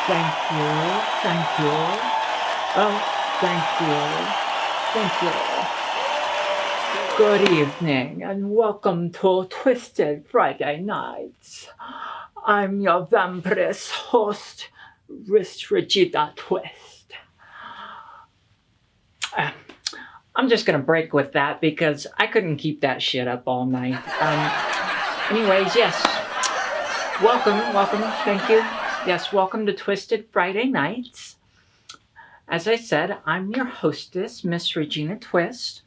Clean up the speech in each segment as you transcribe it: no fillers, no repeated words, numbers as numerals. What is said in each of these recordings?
Thank you. Thank you. Oh, thank you. Thank you. Good evening and welcome to Twisted Friday Nights. I'm your vampirist host, Regina Twist. Uh, I'm just gonna break with that because I couldn't keep that shit up all night. Anyways, yes. Welcome, thank you. Yes, welcome to Twisted Friday Nights. As I said, I'm your hostess, Miss Regina Twist.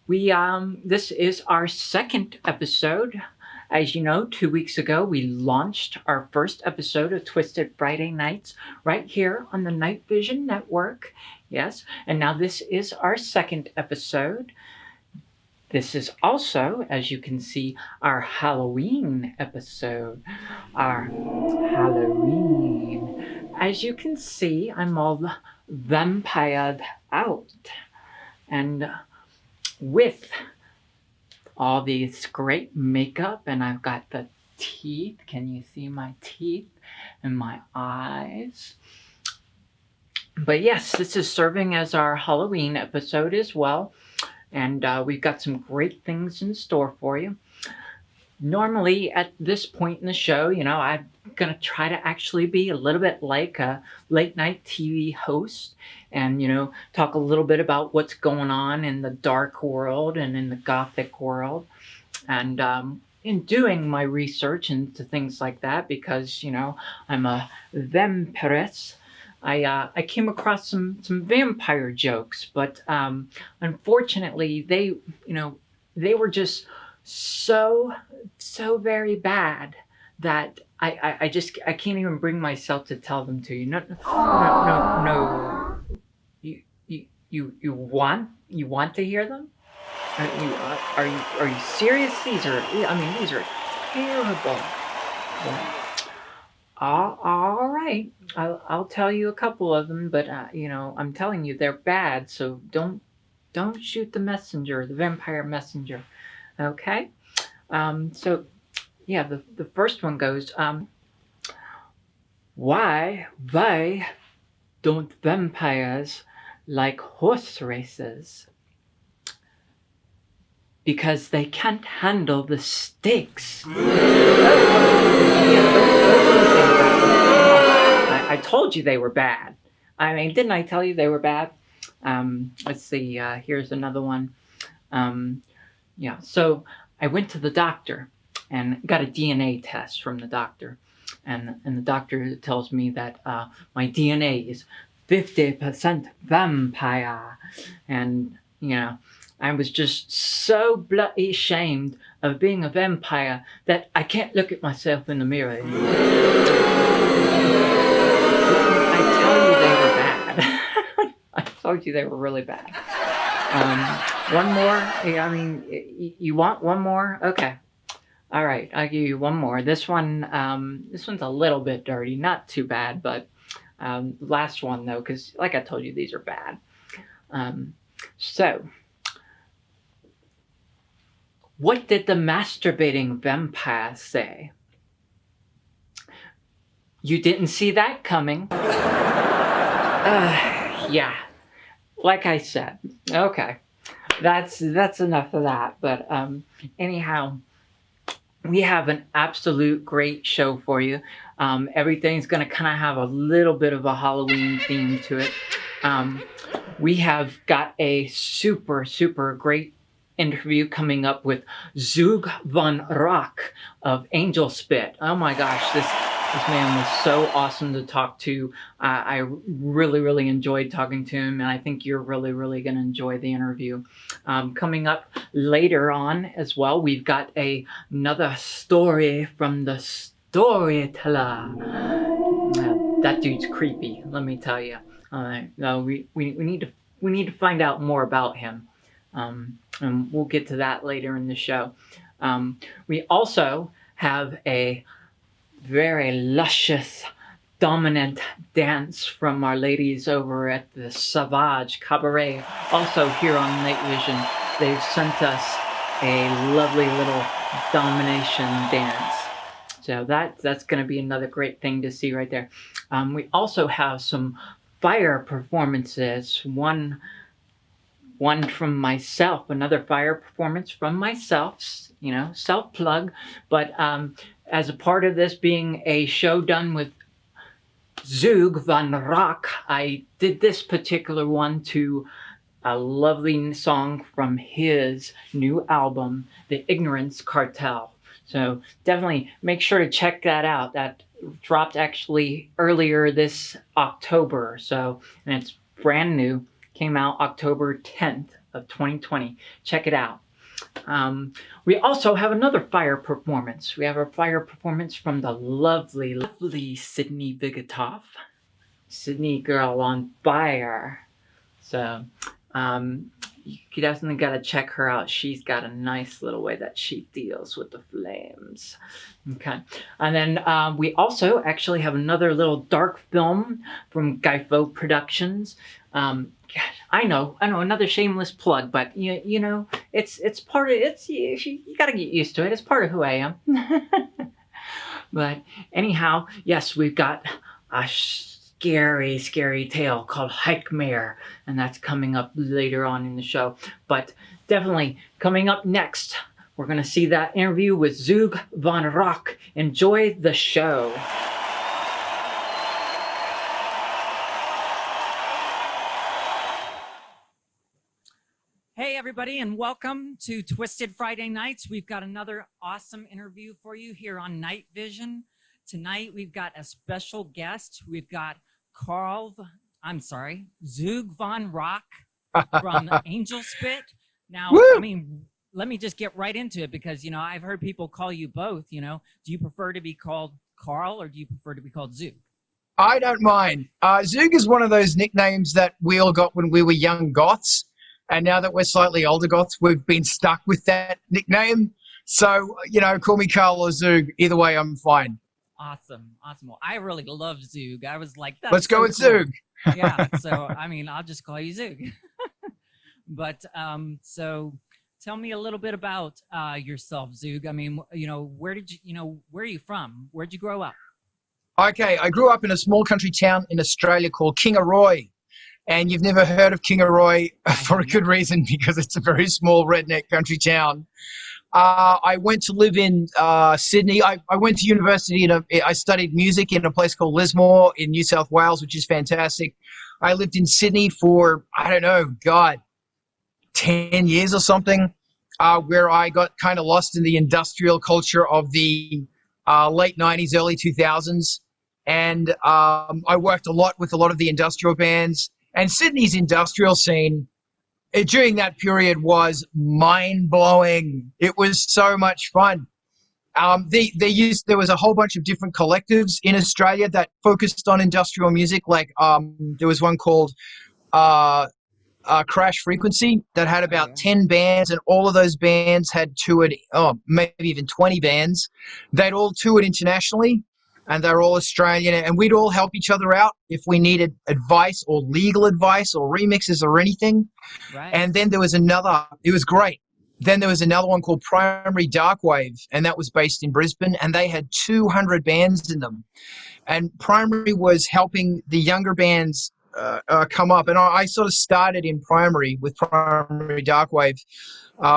This is our second episode. As you know, 2 weeks ago, we launched our first episode of Twisted Friday Nights right here on the Night Vision Network. Yes, and now this is our second episode. This is also, as you can see, our Halloween episode. Our Halloween. As you can see, I'm all vampired out. And with all these great makeup, and I've got the teeth. Can you see my teeth and my eyes? But yes, this is serving as our Halloween episode as well. And we've got some great things in store for you. Normally, at this point in the show, I'm going to try to actually be a little bit like a late night TV host and, talk a little bit about what's going on in the dark world and in the gothic world. And in doing my research into things like that, because, I'm a vampirist, I came across some vampire jokes, but unfortunately, they were just so very bad that I can't even bring myself to tell them to you. No. You want to hear them? Are you serious? These are terrible. Yeah. All right. I'll tell you a couple of them, but I'm telling you they're bad. So don't shoot the messenger, the vampire messenger. Okay. So yeah, the first one goes. Why don't vampires like horse races? Because they can't handle the stakes. I told you they were bad. I mean, didn't I tell you they were bad? Let's see. Here's another one. So I went to the doctor and got a DNA test from the doctor. And the doctor tells me that my DNA is 50% vampire. And, I was just so bloody ashamed of being a vampire that I can't look at myself in the mirror anymore. I tell you they were bad. I told you they were really bad. One more? I mean, you want one more? Okay. All right, I'll give you one more. This one's a little bit dirty, not too bad, but last one though, because like I told you, these are bad. So, what did the masturbating vampire say? You didn't see that coming. Yeah, like I said. Okay, that's enough of that. But anyhow, we have an absolute great show for you. Everything's going to kind of have a little bit of a Halloween theme to it. We have got a super great interview coming up with Zug von Rock of Angel Spit. Oh my gosh, this man was so awesome to talk to. I really enjoyed talking to him, and I think you're really going to enjoy the interview. Coming up later on as well, we've got another story from the storyteller. That dude's creepy, let me tell you. We need to find out more about him. And we'll get to that later in the show. We also have a very luscious, dominant dance from our ladies over at the Savage Cabaret. Also here on Night Vision, they've sent us a lovely little domination dance. So that's going to be another great thing to see right there. We also have some fire performances. One from myself, another fire performance from myself, self plug. But as a part of this being a show done with Zug van Rock, I did this particular one to a lovely song from his new album, The Ignorance Cartel. So definitely make sure to check that out. That dropped actually earlier this October. So, and it's brand new. Came out October 10th of 2020. Check it out. We also have another fire performance. We have a fire performance from the lovely, lovely Sydney Vigatoff. Sydney girl on fire. So, you definitely got to check her out. She's got a nice little way that she deals with the flames. Okay. And then we also actually have another little dark film from Gyfo Productions. I know, another shameless plug, but you know, it's part of you got to get used to it. It's part of who I am. But anyhow, yes, we've got a scary, scary tale called Hikemare, and that's coming up later on in the show. But definitely coming up next, we're going to see that interview with Zug van Rock. Enjoy the show. Hey everybody, and welcome to Twisted Friday Nights. We've got another awesome interview for you here on Night Vision. Tonight we've got a special guest. We've got Zug van Rock from Angel Spit. Now, Woo! I mean, let me just get right into it because, I've heard people call you both, Do you prefer to be called Carl or do you prefer to be called Zug? I don't mind. Zug is one of those nicknames that we all got when we were young goths. And now that we're slightly older goths, we've been stuck with that nickname. So, call me Carl or Zug. Either way, I'm fine. Awesome. Well, I really love Zug. I was like, let's go with Zug. Yeah. So, I'll just call you Zug. But, so tell me a little bit about yourself, Zug. I mean, where are you from? Where'd you grow up? Okay. I grew up in a small country town in Australia called Kingaroy. And you've never heard of Kingaroy for a good reason, because it's a very small redneck country town. I went to live in Sydney. I went to university I studied music in a place called Lismore in New South Wales, which is fantastic. I lived in Sydney for, 10 years or something, where I got kind of lost in the industrial culture of the late 90s, early 2000s. And I worked a lot with a lot of the industrial bands. And Sydney's industrial scene during that period was mind-blowing. It was so much fun. There was a whole bunch of different collectives in Australia that focused on industrial music. Like there was one called Crash Frequency that had about 10 bands, and all of those bands had toured, maybe even 20 bands. They'd all toured internationally. And they're all Australian, and we'd all help each other out if we needed advice or legal advice or remixes or anything. Right. And then there was it was great. Then there was another one called Primary Darkwave, and that was based in Brisbane, and they had 200 bands in them. And Primary was helping the younger bands come up. And I sort of started in Primary with Primary Darkwave.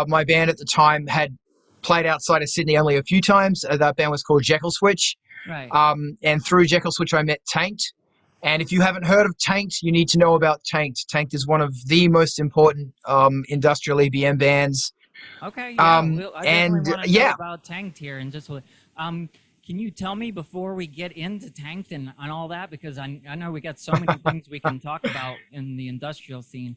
My band at the time had played outside of Sydney only a few times. That band was called Jekyll Switch. Right. And through Jekyll Switch, I met Tanked. And if you haven't heard of Tanked, you need to know about Tanked. Tanked is one of the most important industrial EBM bands. Okay. Yeah. I definitely want to know about Tanked here. And just, can you tell me before we get into Tanked and all that? Because I know we got so many things we can talk about in the industrial scene.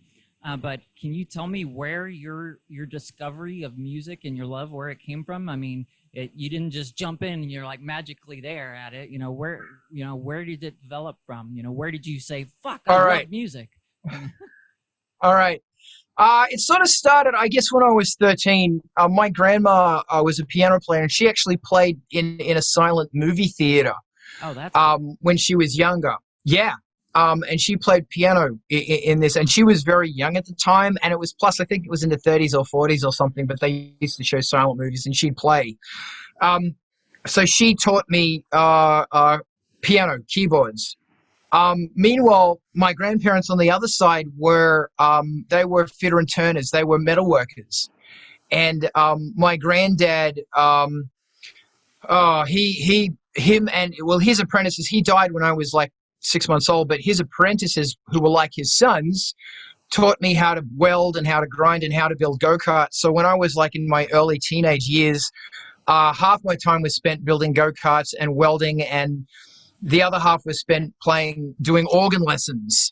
But can you tell me where your discovery of music and your love, where it came from? I mean, you didn't just jump in and you're like magically there at it. Where did it develop from? Where did you say, fuck, I love music? All right. It sort of started, I guess, when I was 13. My grandma was a piano player, and she actually played in a silent movie theater. Oh, that's cool. When she was younger. Yeah. And she played piano in this, and she was very young at the time, and I think it was in the 30s or 40s or something, but they used to show silent movies, and she'd play. So she taught me piano, keyboards, Meanwhile, my grandparents on the other side were they were fitter and turners. They were metal workers, and my granddad, him and well, his apprentices. He died when I was like 6 months old, but his apprentices, who were like his sons, taught me how to weld and how to grind and how to build go-karts. So when I was like in my early teenage years, half my time was spent building go-karts and welding, and the other half was spent doing organ lessons.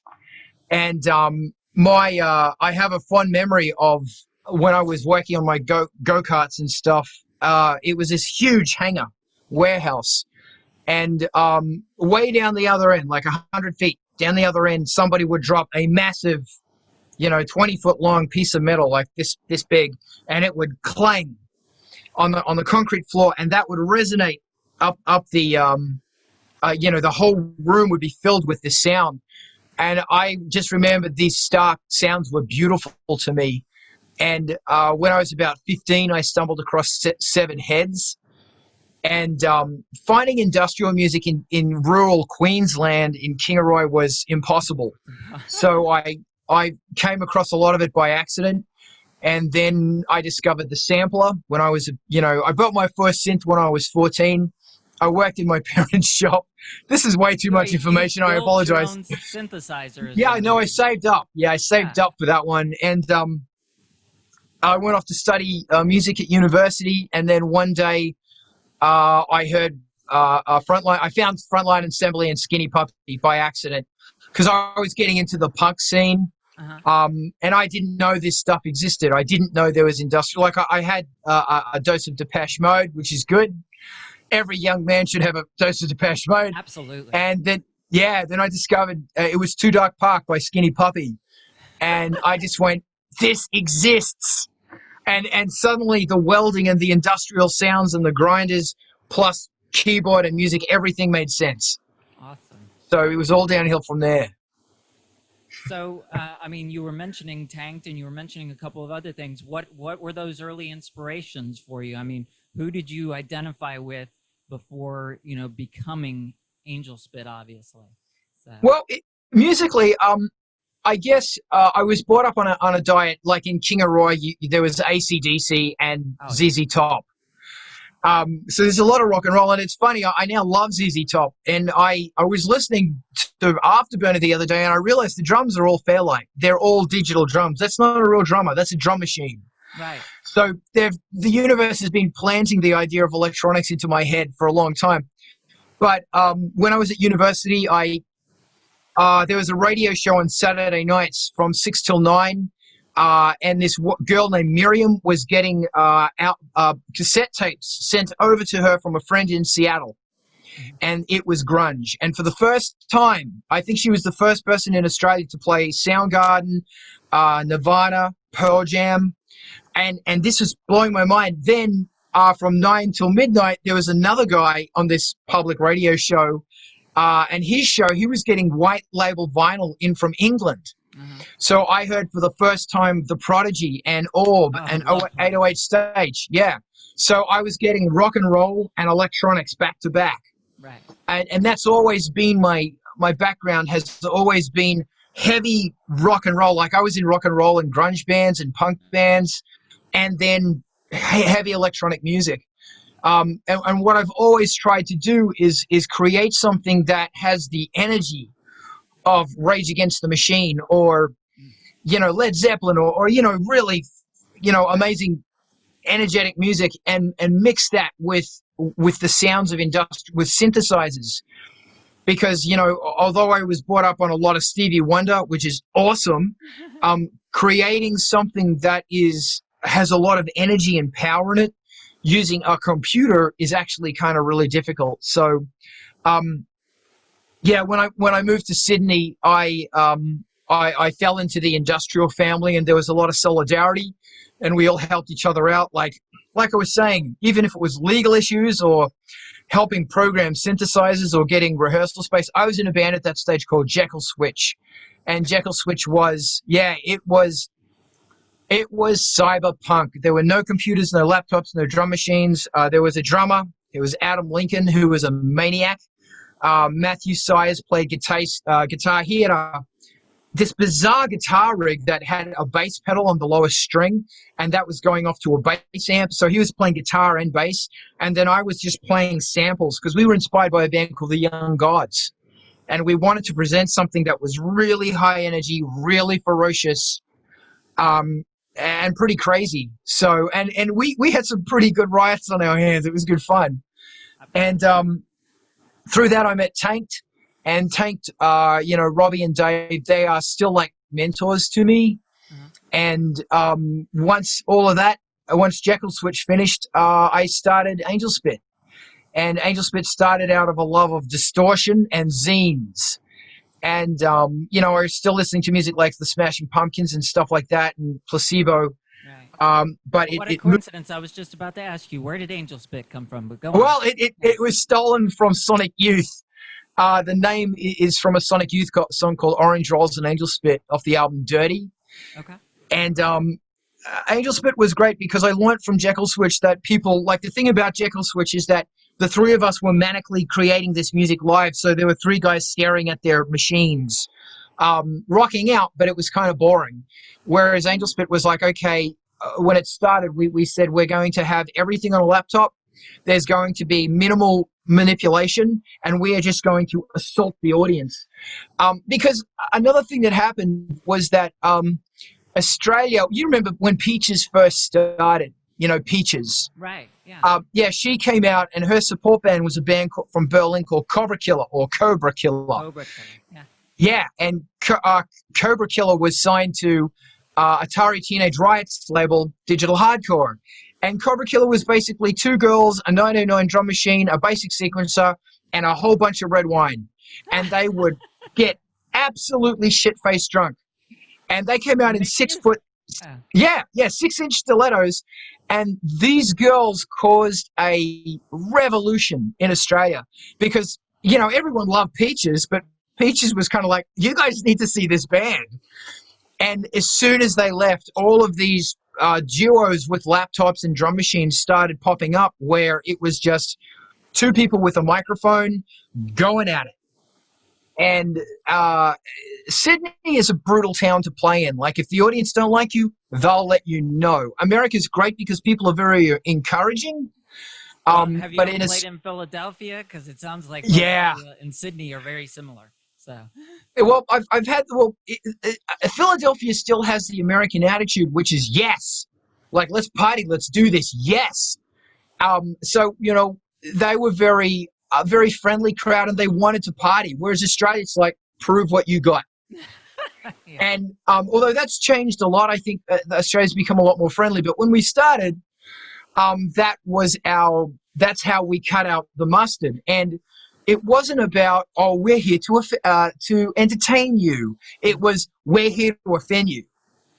And I have a fond memory of when I was working on my go-karts and stuff. It was this huge hangar warehouse, and way down the other end, like 100 feet down the other end, somebody would drop a massive, 20-foot long piece of metal like this big, and it would clang on the concrete floor, and that would resonate up the the whole room would be filled with this sound. And I just remembered these stark sounds were beautiful to me. And when I was about 15, I stumbled across Seven Heads. And finding industrial music in rural Queensland in Kingaroy was impossible. So I came across a lot of it by accident. And then I discovered the sampler when I was, I bought my first synth when I was 14. I worked in my parents' shop. This is way too much information. I apologize. Synthesizer. Yeah, no, I saved up. Yeah, I saved up for that one. And I went off to study music at university. And then one day I heard Frontline. I found Frontline Assembly and Skinny Puppy by accident because I was getting into the punk scene. And I didn't know this stuff existed. I didn't know there was industrial. Like I had a dose of Depeche Mode, which is good. Every young man should have a dose of Depeche Mode. Absolutely. And then I discovered it was Two Dark Park by Skinny Puppy. And I just went, this exists. And suddenly the welding and the industrial sounds and the grinders plus keyboard and music, everything made sense. Awesome. So it was all downhill from there. So, you were mentioning Tanked and you were mentioning a couple of other things. What were those early inspirations for you? I mean, who did you identify with before, becoming Angel Spit, obviously? So. Well, musically, I guess I was brought up on a diet, like in Kingaroy, there was AC/DC and ZZ Top. So there's a lot of rock and roll, and it's funny, I now love ZZ Top, and I was listening to Afterburner the other day, and I realized the drums are all Fairlight. They're all digital drums. That's not a real drummer. That's a drum machine. Right. So the universe has been planting the idea of electronics into my head for a long time. But when I was at university, there was a radio show on Saturday nights from 6 till 9. And this girl named Miriam was getting cassette tapes sent over to her from a friend in Seattle. And it was grunge. And for the first time, I think she was the first person in Australia to play Soundgarden, Nirvana, Pearl Jam. And this was blowing my mind. Then from 9 till midnight, there was another guy on this public radio show. And his show, he was getting white label vinyl in from England. So I heard for the first time The Prodigy and Orb and 808 Stage. Yeah. So I was getting rock and roll and electronics back to back. Right. And that's always been my background has always been heavy rock and roll. Like I was in rock and roll and grunge bands and punk bands and then heavy electronic music. And what I've always tried to do is create something that has the energy of Rage Against the Machine or, Led Zeppelin or really, amazing energetic music and mix that with the sounds of with synthesizers. Because, although I was brought up on a lot of Stevie Wonder, which is awesome, creating something that has a lot of energy and power in it using a computer is actually kind of really difficult. So, when I moved to Sydney, I fell into the industrial family, and there was a lot of solidarity, and we all helped each other out. Like I was saying, even if it was legal issues or helping program synthesizers or getting rehearsal space, I was in a band at that stage called Jekyll Switch, and Jekyll Switch was cyberpunk. There were no computers, no laptops, no drum machines. There was a drummer. It was Adam Lincoln, who was a maniac. Matthew Sayers played guitar. He had this bizarre guitar rig that had a bass pedal on the lowest string, and that was going off to a bass amp. So he was playing guitar and bass, and then I was just playing samples because we were inspired by a band called the Young Gods, and we wanted to present something that was really high energy, really ferocious, and pretty crazy. So, and we had some pretty good riots on our hands. It was good fun, and through that I met Tanked. And Tanked, Robbie and Dave, they are still like mentors to me. And once Jekyll Switch finished, I started Angel Spit. And Angel Spit started out of a love of distortion and zines. And, I was still listening to music like the Smashing Pumpkins and stuff like that, and Placebo. Right. But what a coincidence. I was just about to ask you, where did Angel Spit come from? But go on. Well, it was stolen from Sonic Youth. The name is from a Sonic Youth song called Orange Rolls and Angel Spit off the album Dirty. Okay. And Angel Spit was great because I learned from Jekyll Switch that people, like the thing about Jekyll Switch is that the three of us were manically creating this music live. So there were three guys staring at their machines, rocking out, but it was kind of boring. Whereas Angel Spit was like, okay, when it started, we said we're going to have everything on a laptop. There's going to be minimal manipulation, and we are just going to assault the audience. Because another thing that happened was that Australia, you remember when Peaches first started, Peaches. Right, yeah. Yeah, she came out, and her support band was a band from Berlin called Cobra Killer, or Cobra Killer. Cobra Killer, yeah. Yeah, and Cobra Killer was signed to Atari Teenage Riot's label, Digital Hardcore. And Cobra Killer was basically two girls, a 909 drum machine, a basic sequencer, and a whole bunch of red wine. And they would get absolutely shit-faced drunk. And they came out in 6 foot, 6-inch stilettos. And these girls caused a revolution in Australia because, everyone loved Peaches, but Peaches was kind of like, you guys need to see this band. And as soon as they left, all of these duos with laptops and drum machines started popping up where it was just two people with a microphone going at it. And Sydney is a brutal town to play in. Like, if the audience don't like you, they'll let you know. America's great because people are very encouraging. Have you but ever played in Philadelphia? Because it sounds like Philadelphia and Sydney are very similar. So, well, I've had Philadelphia still has the American attitude, which is yes, like let's party, let's do this, yes. So they were very friendly crowd, and they wanted to party. Whereas Australia, it's like prove what you got. yeah. And although that's changed a lot, I think Australia's become a lot more friendly. But when we started, that's how we cut out the mustard. And it wasn't about, we're here to entertain you. It was, we're here to offend you.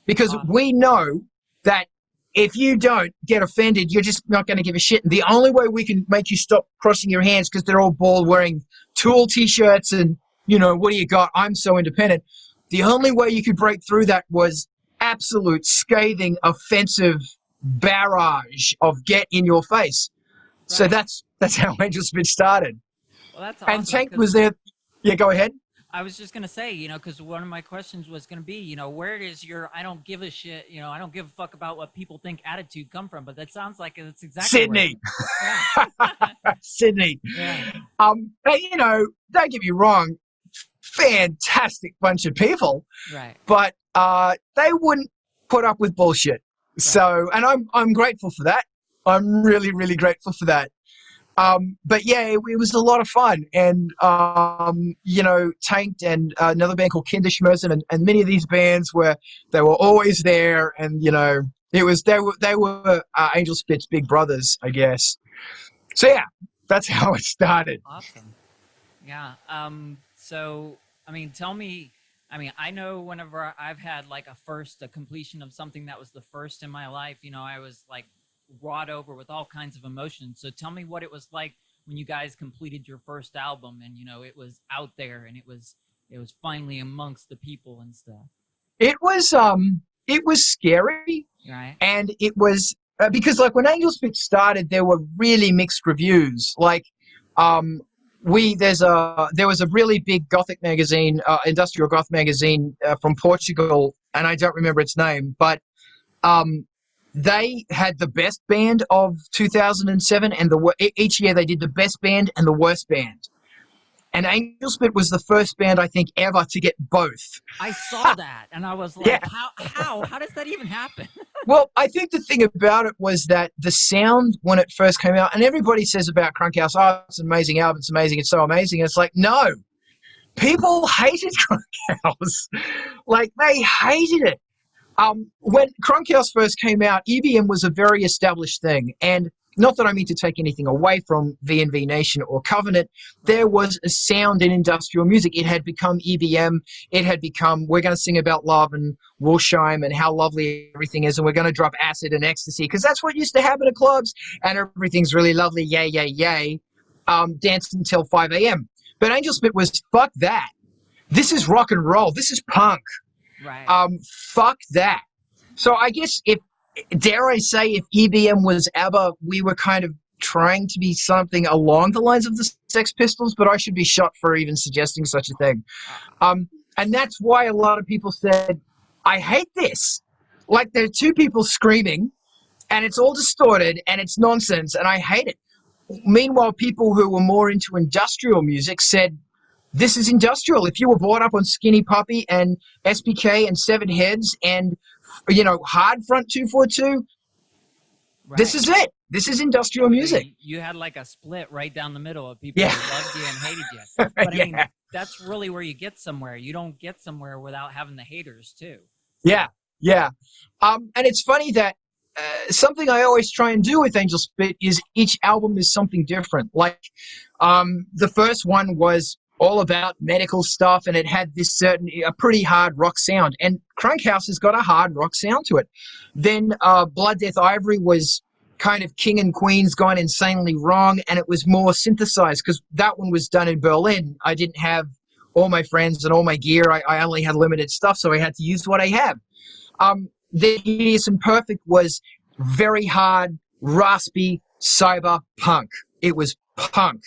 Because we know that if you don't get offended, you're just not going to give a shit. And the only way we can make you stop crossing your hands, because they're all bald, wearing Tool T-shirts and, what do you got? I'm so independent. The only way you could break through that was absolute scathing, offensive barrage of get in your face. Right. So that's how Angel Spit started. Well, that's awesome. And Tank was there. Yeah, go ahead. I was just going to say, because one of my questions was going to be, where does your I don't give a shit, I don't give a fuck about what people think attitude come from? But that sounds like it's exactly Sydney. Sydney. Yeah. Don't get me wrong, fantastic bunch of people. Right. But they wouldn't put up with bullshit. Right. So, and I'm grateful for that. I'm really, really grateful for that. But yeah, it was a lot of fun, and Tanked and another band called Kinderschmerzen and many of these bands they were always there, and they were Angel Spit's big brothers, I guess. So yeah, that's how it started. Awesome. Yeah. So tell me. I know whenever I've had like a completion of something that was the first in my life, I was like wrought over with all kinds of emotions. So tell me what it was like when you guys completed your first album, and it was out there, and it was finally amongst the people and stuff. It was scary, right? And it was because like when Angel Spit started, there were really mixed reviews. Like there was a really big gothic magazine, industrial goth magazine from Portugal, and I don't remember its name, but they had the best band of 2007, and each year they did the best band and the worst band. And Angel Spit was the first band I think ever to get both. I saw that, and I was like, Yeah. how does that even happen? Well, I think the thing about it was that the sound when it first came out, and everybody says about Crunk House, oh, it's an amazing album, it's amazing, it's so amazing. It's like, no, people hated Crunk House. Like, they hated it. When Crunk House first came out, EBM was a very established thing, and not that I mean to take anything away from VNV Nation or Covenant, there was a sound in industrial music. It had become EBM. It had become, we're going to sing about love and Wolsheim and how lovely everything is, and we're going to drop acid and ecstasy, because that's what used to happen at clubs, and everything's really lovely, yay, yay, yay, dance until 5 a.m. But Angel Spit was, fuck that. This is rock and roll. This is punk. Right. Fuck that. So I guess dare I say, if EBM was ABBA, we were kind of trying to be something along the lines of the Sex Pistols, but I should be shot for even suggesting such a thing. And that's why a lot of people said, I hate this. Like, there are two people screaming, and it's all distorted, and it's nonsense, and I hate it. Meanwhile, people who were more into industrial music said, this is industrial. If you were brought up on Skinny Puppy and SPK and Seven Heads and, Hard Front 242, Right. This is it. This is industrial music. You had like a split right down the middle of people Yeah. who loved you and hated you. But I mean, Yeah. that's really where you get somewhere. You don't get somewhere without having the haters too. Yeah, yeah. And it's funny that something I always try and do with Angel Spit is each album is something different. Like the first one was all about medical stuff, and it had a pretty hard rock sound. And Crunk House has got a hard rock sound to it. Then Blood, Death, Ivory was kind of King and Queens gone insanely wrong, and it was more synthesized because that one was done in Berlin. I didn't have all my friends and all my gear. I only had limited stuff, so I had to use what I have. The Hideous and Perfect was very hard, raspy, cyber punk. It was punk.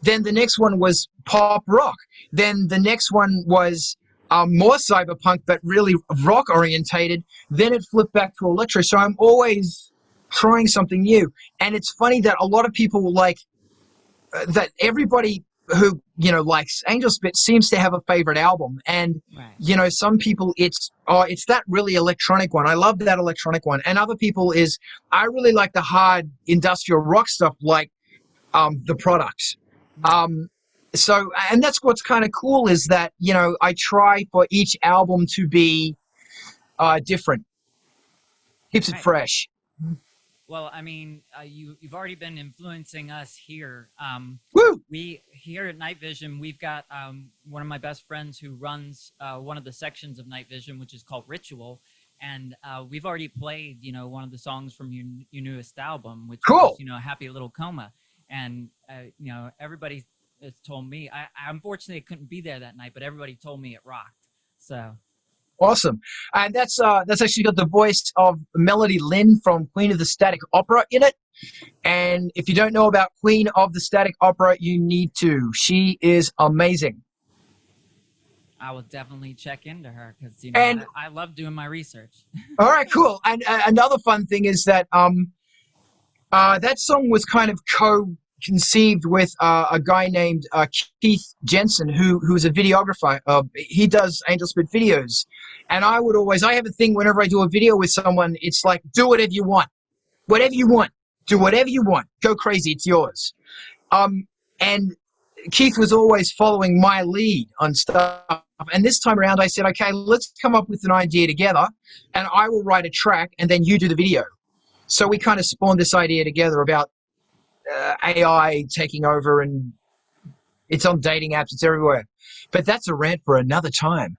Then the next one was pop rock. Then the next one was more cyberpunk, but really rock orientated. Then it flipped back to electro. So I'm always trying something new. And it's funny that a lot of people will like that. Everybody who likes Angel Spit seems to have a favorite album. And Right. some people it's that really electronic one. I love that electronic one. And other people is I really like the hard industrial rock stuff, like the Products. So, and that's what's kind of cool is that, I try for each album to be different. Keeps it Right. fresh. Well, I mean, you've already been influencing us here. Woo! We here at Night Vision, we've got one of my best friends who runs one of the sections of Night Vision, which is called Ritual, and we've already played, one of the songs from your newest album, which Cool. was, Happy Little Coma, and everybody has told me. I unfortunately couldn't be there that night, but everybody told me it rocked. So. Awesome. And that's actually got the voice of Melody Lynn from Queen of the Static Opera in it. And if you don't know about Queen of the Static Opera, you need to. She is amazing. I will definitely check into her because And- I love doing my research. All right, cool. And another fun thing is that that song was kind of conceived with a guy named Keith Jensen, who's a videographer. He does Angel Spit videos. And I have a thing whenever I do a video with someone, it's like, do whatever you want. Whatever you want. Do whatever you want. Go crazy. It's yours. And Keith was always following my lead on stuff. And this time around, I said, okay, let's come up with an idea together, and I will write a track, and then you do the video. So we kind of spawned this idea together about AI taking over, and it's on dating apps, it's everywhere. But that's a rant for another time.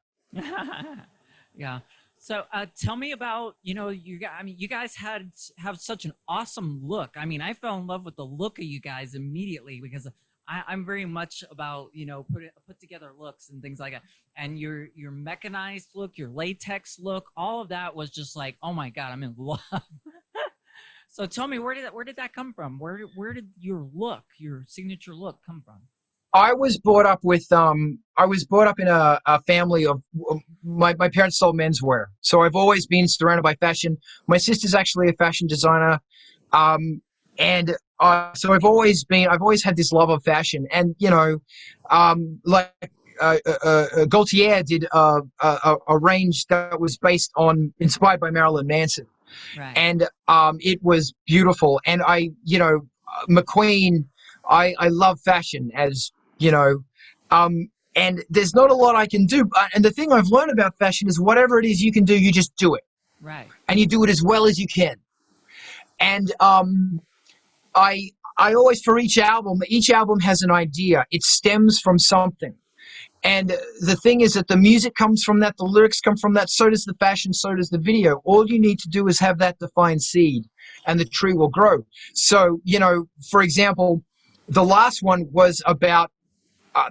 Yeah. So tell me about, you guys, you guys have such an awesome look. I mean, I fell in love with the look of you guys immediately because I'm very much about, put together looks and things like that. And your mechanized look, your latex look, all of that was just like, oh my God, I'm in love. So tell me, where did that come from? Where did your signature look come from? I was brought up with I was brought up in a family of my parents sold menswear, so I've always been surrounded by fashion. My sister's actually a fashion designer, and so I've always had this love of fashion, and like Gaultier did a range that was inspired by Marilyn Manson, Right. and it was beautiful. And McQueen, I love fashion, as you know, and there's not a lot I can do. And the thing I've learned about fashion is whatever it is you can do, you just do it, Right. and you do it as well as you can. And I always, for each album has an idea. It stems from something. And the thing is that the music comes from that, the lyrics come from that, so does the fashion, so does the video. All you need to do is have that defined seed, and the tree will grow. So, for example, the last one was about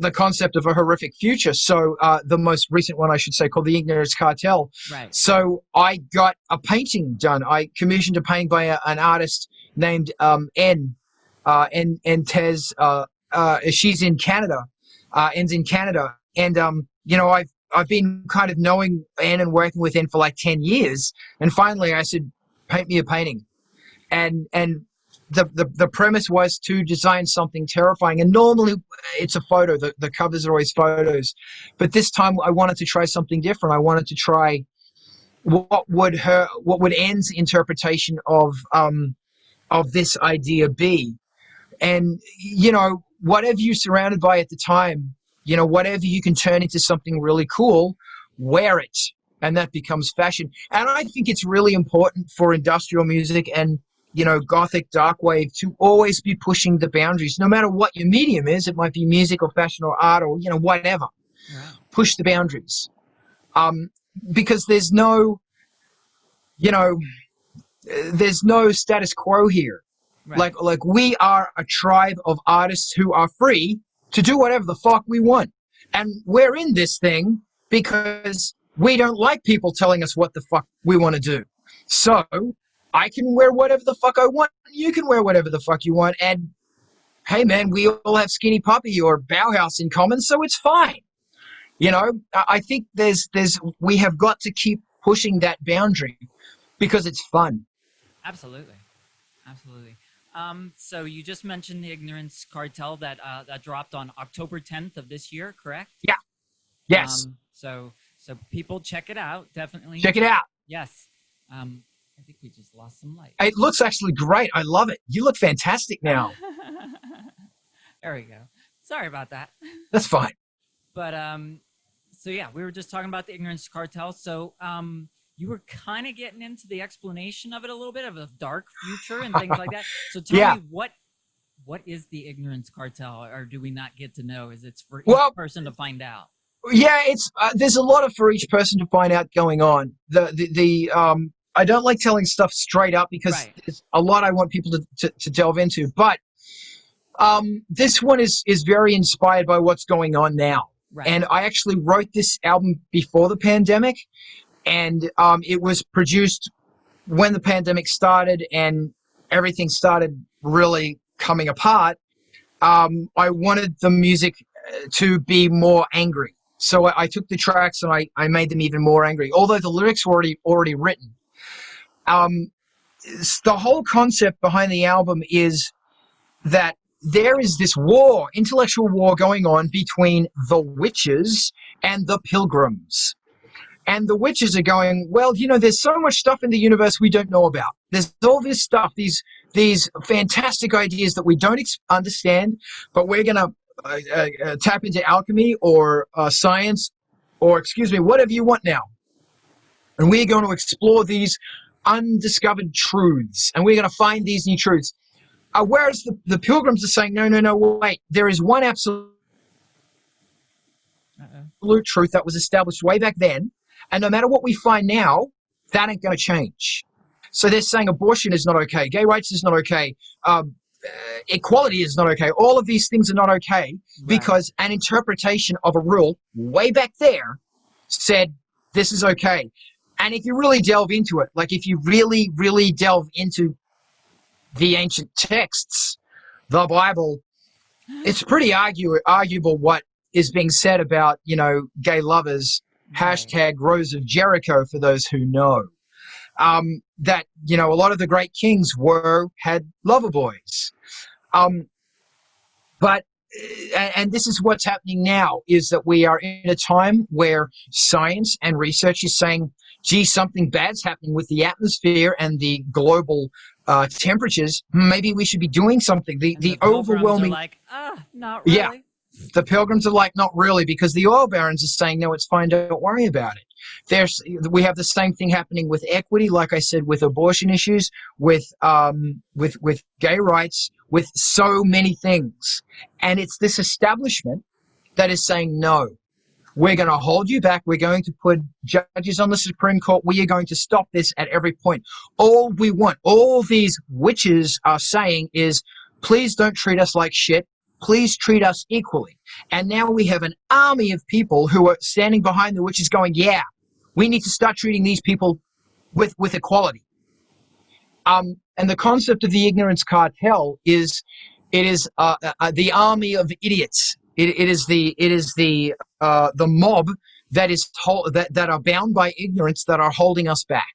the concept of a horrific future. So the most recent one, I should say, called The Ignorance Cartel. Right. So I got a painting done. I commissioned a painting by an artist named N Tez. She's in Canada. N's in Canada. And, I've been kind of knowing Anne and working with Anne for like 10 years. And finally I said, paint me a painting. And the premise was to design something terrifying. And normally it's a photo. The covers are always photos. But this time I wanted to try something different. I wanted to try what would Anne's interpretation of this idea be. And, whatever you're surrounded by at the time, whatever you can turn into something really cool, wear it. And that becomes fashion. And I think it's really important for industrial music and, Gothic, dark wave to always be pushing the boundaries. No matter what your medium is, it might be music or fashion or art or, whatever. Wow. Push the boundaries. Because there's no status quo here. Right. Like we are a tribe of artists who are free to do whatever the fuck we want. And we're in this thing because we don't like people telling us what the fuck we want to do. So I can wear whatever the fuck I want. You can wear whatever the fuck you want. And hey, man, we all have Skinny Puppy or Bauhaus in common, so it's fine. I think we have got to keep pushing that boundary because it's fun. Absolutely. So you just mentioned the Ignorance Cartel that dropped on October 10th of this year, correct? Yeah. Yes. So people check it out. Definitely Check it out. Yes. I think we just lost some light. It looks actually great. I love it. You look fantastic now. There we go. Sorry about that. That's fine. But so yeah, we were just talking about the Ignorance Cartel. So you were kind of getting into the explanation of it a little bit, of a dark future and things like that. So tell me, what is the Ignorance Cartel, or do we not get to know? Is it for each person to find out? Yeah, it's there's a lot of for each person to find out going on. I don't like telling stuff straight up because there's a lot I want people to delve into. But this one is very inspired by what's going on now. Right. And I actually wrote this album before the pandemic, and it was produced when the pandemic started and everything started really coming apart. I wanted the music to be more angry. So I took the tracks and I made them even more angry, although the lyrics were already written. The whole concept behind the album is that there is this war, intellectual war going on between the witches and the pilgrims. And the witches are going, well, there's so much stuff in the universe we don't know about. There's all this stuff, these fantastic ideas that we don't understand, but we're going to tap into alchemy or science or, whatever you want now. And we're going to explore these undiscovered truths, and we're going to find these new truths. Whereas the pilgrims are saying, no, wait, there is one absolute truth that was established way back then, and no matter what we find now, that ain't going to change. So they're saying abortion is not okay, gay rights is not okay, equality is not okay. All of these things are not okay because an interpretation of a rule way back there said this is okay. And if you really delve into it, like if you really, really delve into the ancient texts, the Bible, it's pretty arguable what is being said about, gay lovers. Right. Hashtag Rose of Jericho for those who know. That, a lot of the great kings had lover boys. But and this is what's happening now, is that we are in a time where science and research is saying, gee, something bad's happening with the atmosphere and the global temperatures. Maybe we should be doing something. The Pilgrims are overwhelming, like, not really. Yeah. The pilgrims are like, not really, because the oil barons are saying, no, it's fine, don't worry about it. We have the same thing happening with equity, like I said, with abortion issues, with gay rights, with so many things. And it's this establishment that is saying, no, we're going to hold you back. We're going to put judges on the Supreme Court. We are going to stop this at every point. All we want, all these witches are saying is, please don't treat us like shit. Please treat us equally. And now we have an army of people who are standing behind the witches going, yeah, we need to start treating these people with equality. And the concept of the ignorance cartel is, it is the army of idiots. It is the mob that is that are bound by ignorance, that are holding us back.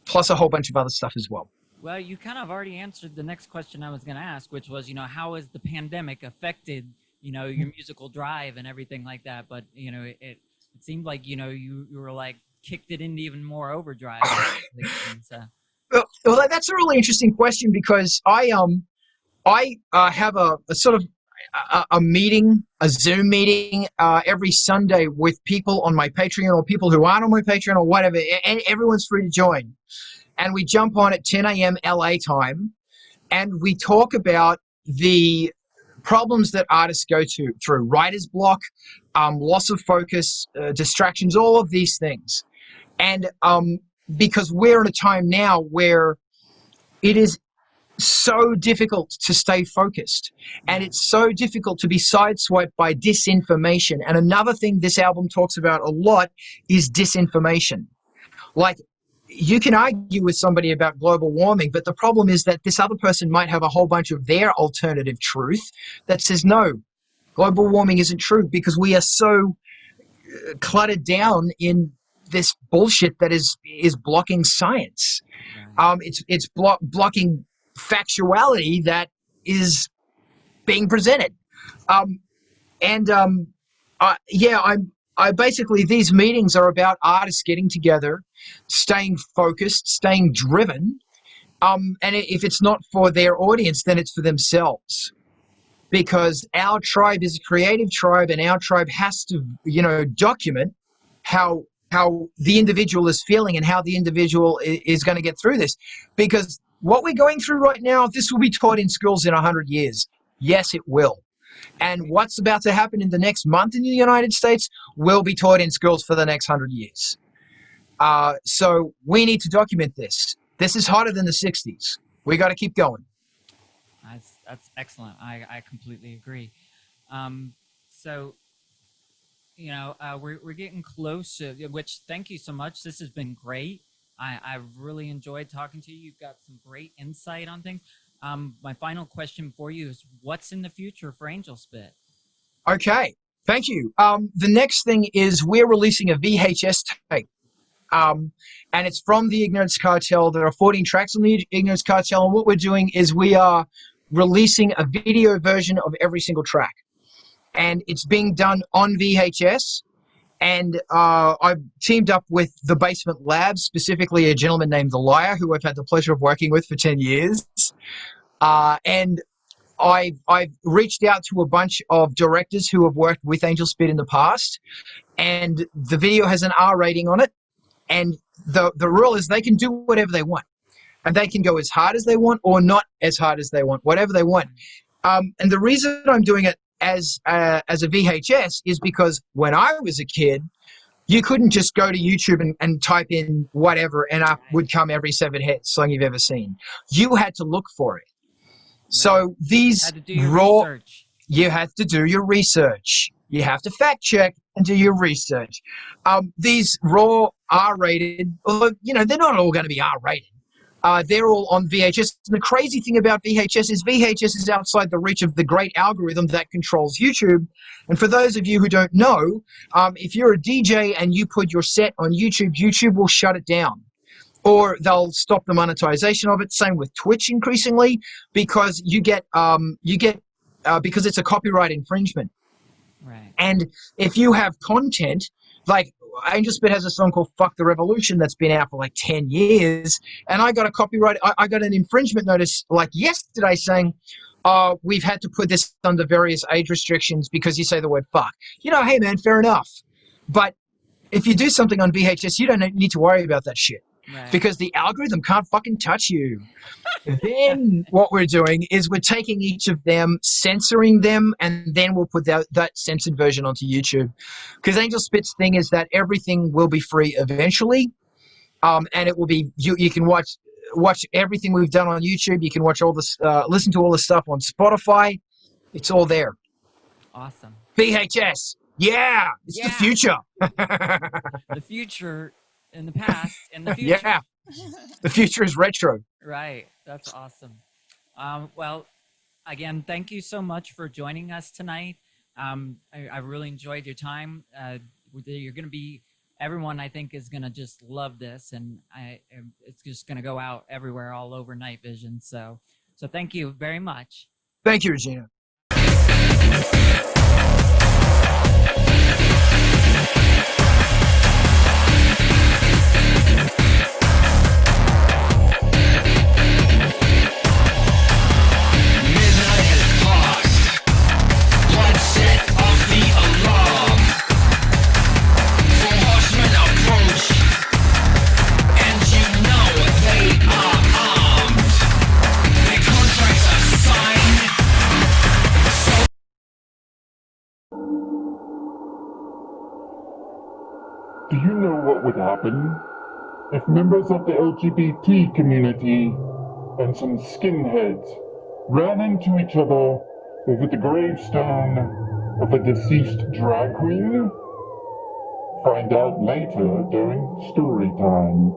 Plus a whole bunch of other stuff as well. Well, you kind of already answered the next question I was going to ask, which was, how has the pandemic affected, your musical drive and everything like that? But, it seemed like, you were like kicked it into even more overdrive. So. Well, that's a really interesting question, because I have a sort of a meeting, a Zoom meeting every Sunday with people on my Patreon, or people who aren't on my Patreon, or whatever, and everyone's free to join. And we jump on at 10 a.m. LA time, and we talk about the problems that artists go through: writer's block, loss of focus, distractions, all of these things. And because we're in a time now where it is so difficult to stay focused, and it's so difficult to be sideswiped by disinformation. And another thing this album talks about a lot is disinformation. Like, you can argue with somebody about global warming, but the problem is that this other person might have a whole bunch of their alternative truth that says, no, global warming isn't true, because we are so cluttered down in this bullshit that is blocking science. It's blocking factuality that is being presented. I basically, these meetings are about artists getting together, staying focused, staying driven. And if it's not for their audience, then it's for themselves. Because our tribe is a creative tribe, and our tribe has to, document how the individual is feeling and how the individual is going to get through this. Because what we're going through right now, this will be taught in schools in 100 years. Yes, it will. And what's about to happen in the next month in the United States will be taught in schools for the next 100 years. So we need to document this. This is hotter than the 60s. We got to keep going. That's excellent. I completely agree. So, we're getting close to, which, thank you so much. This has been great. I've really enjoyed talking to you. You've got some great insight on things. My final question for you is, what's in the future for Angel Spit? Okay, thank you. The next thing is, we're releasing a VHS tape. And it's from the Ignorance Cartel. There are 14 tracks on the Ignorance Cartel. And what we're doing is, we are releasing a video version of every single track. And it's being done on VHS. And I've teamed up with the Basement Labs, specifically a gentleman named The Liar, who I've had the pleasure of working with for 10 years. And I've reached out to a bunch of directors who have worked with Angel Spit in the past. And the video has an R rating on it. And the rule is, they can do whatever they want. And they can go as hard as they want, or not as hard as they want, whatever they want. And the reason I'm doing it as a VHS is because when I was a kid, you couldn't just go to YouTube and type in whatever, and up would come every 7 hit song you've ever seen. You had to look for it. So these research. You have to do your research. You have to fact check and do your research. These raw R-rated, although, they're not all going to be R-rated. they're all on VHS. And the crazy thing about VHS is outside the reach of the great algorithm that controls YouTube. And for those of you who don't know, if you're a DJ and you put your set on YouTube, YouTube will shut it down, or they'll stop the monetization of it. Same with Twitch increasingly, because because it's a copyright infringement. Right. And if you have content, like Angel Spit has a song called Fuck the Revolution that's been out for like 10 years, and I got a copyright, I got an infringement notice like yesterday saying, we've had to put this under various age restrictions because you say the word fuck. Hey man, fair enough. But if you do something on VHS, you don't need to worry about that shit. Right. Because the algorithm can't fucking touch you. Then what we're doing is we're taking each of them, censoring them, and then we'll put that censored version onto YouTube. Because Angel Spit's thing is that everything will be free eventually, and it will be you can watch everything we've done on YouTube. You can watch all this, listen to all the stuff on Spotify. It's all there. Awesome. VHS, yeah, it's the future. The future. In the past, in the future. Yeah, the future is retro. Right. That's awesome. Well, again, thank you so much for joining us tonight. I really enjoyed your time. You're going to be, everyone I think is going to just love this, and it's just going to go out everywhere all over Night Vision. So thank you very much. Thank you, Regina. Do you know what would happen if members of the LGBT community and some skinheads ran into each other over the gravestone of a deceased drag queen? Find out later during story time.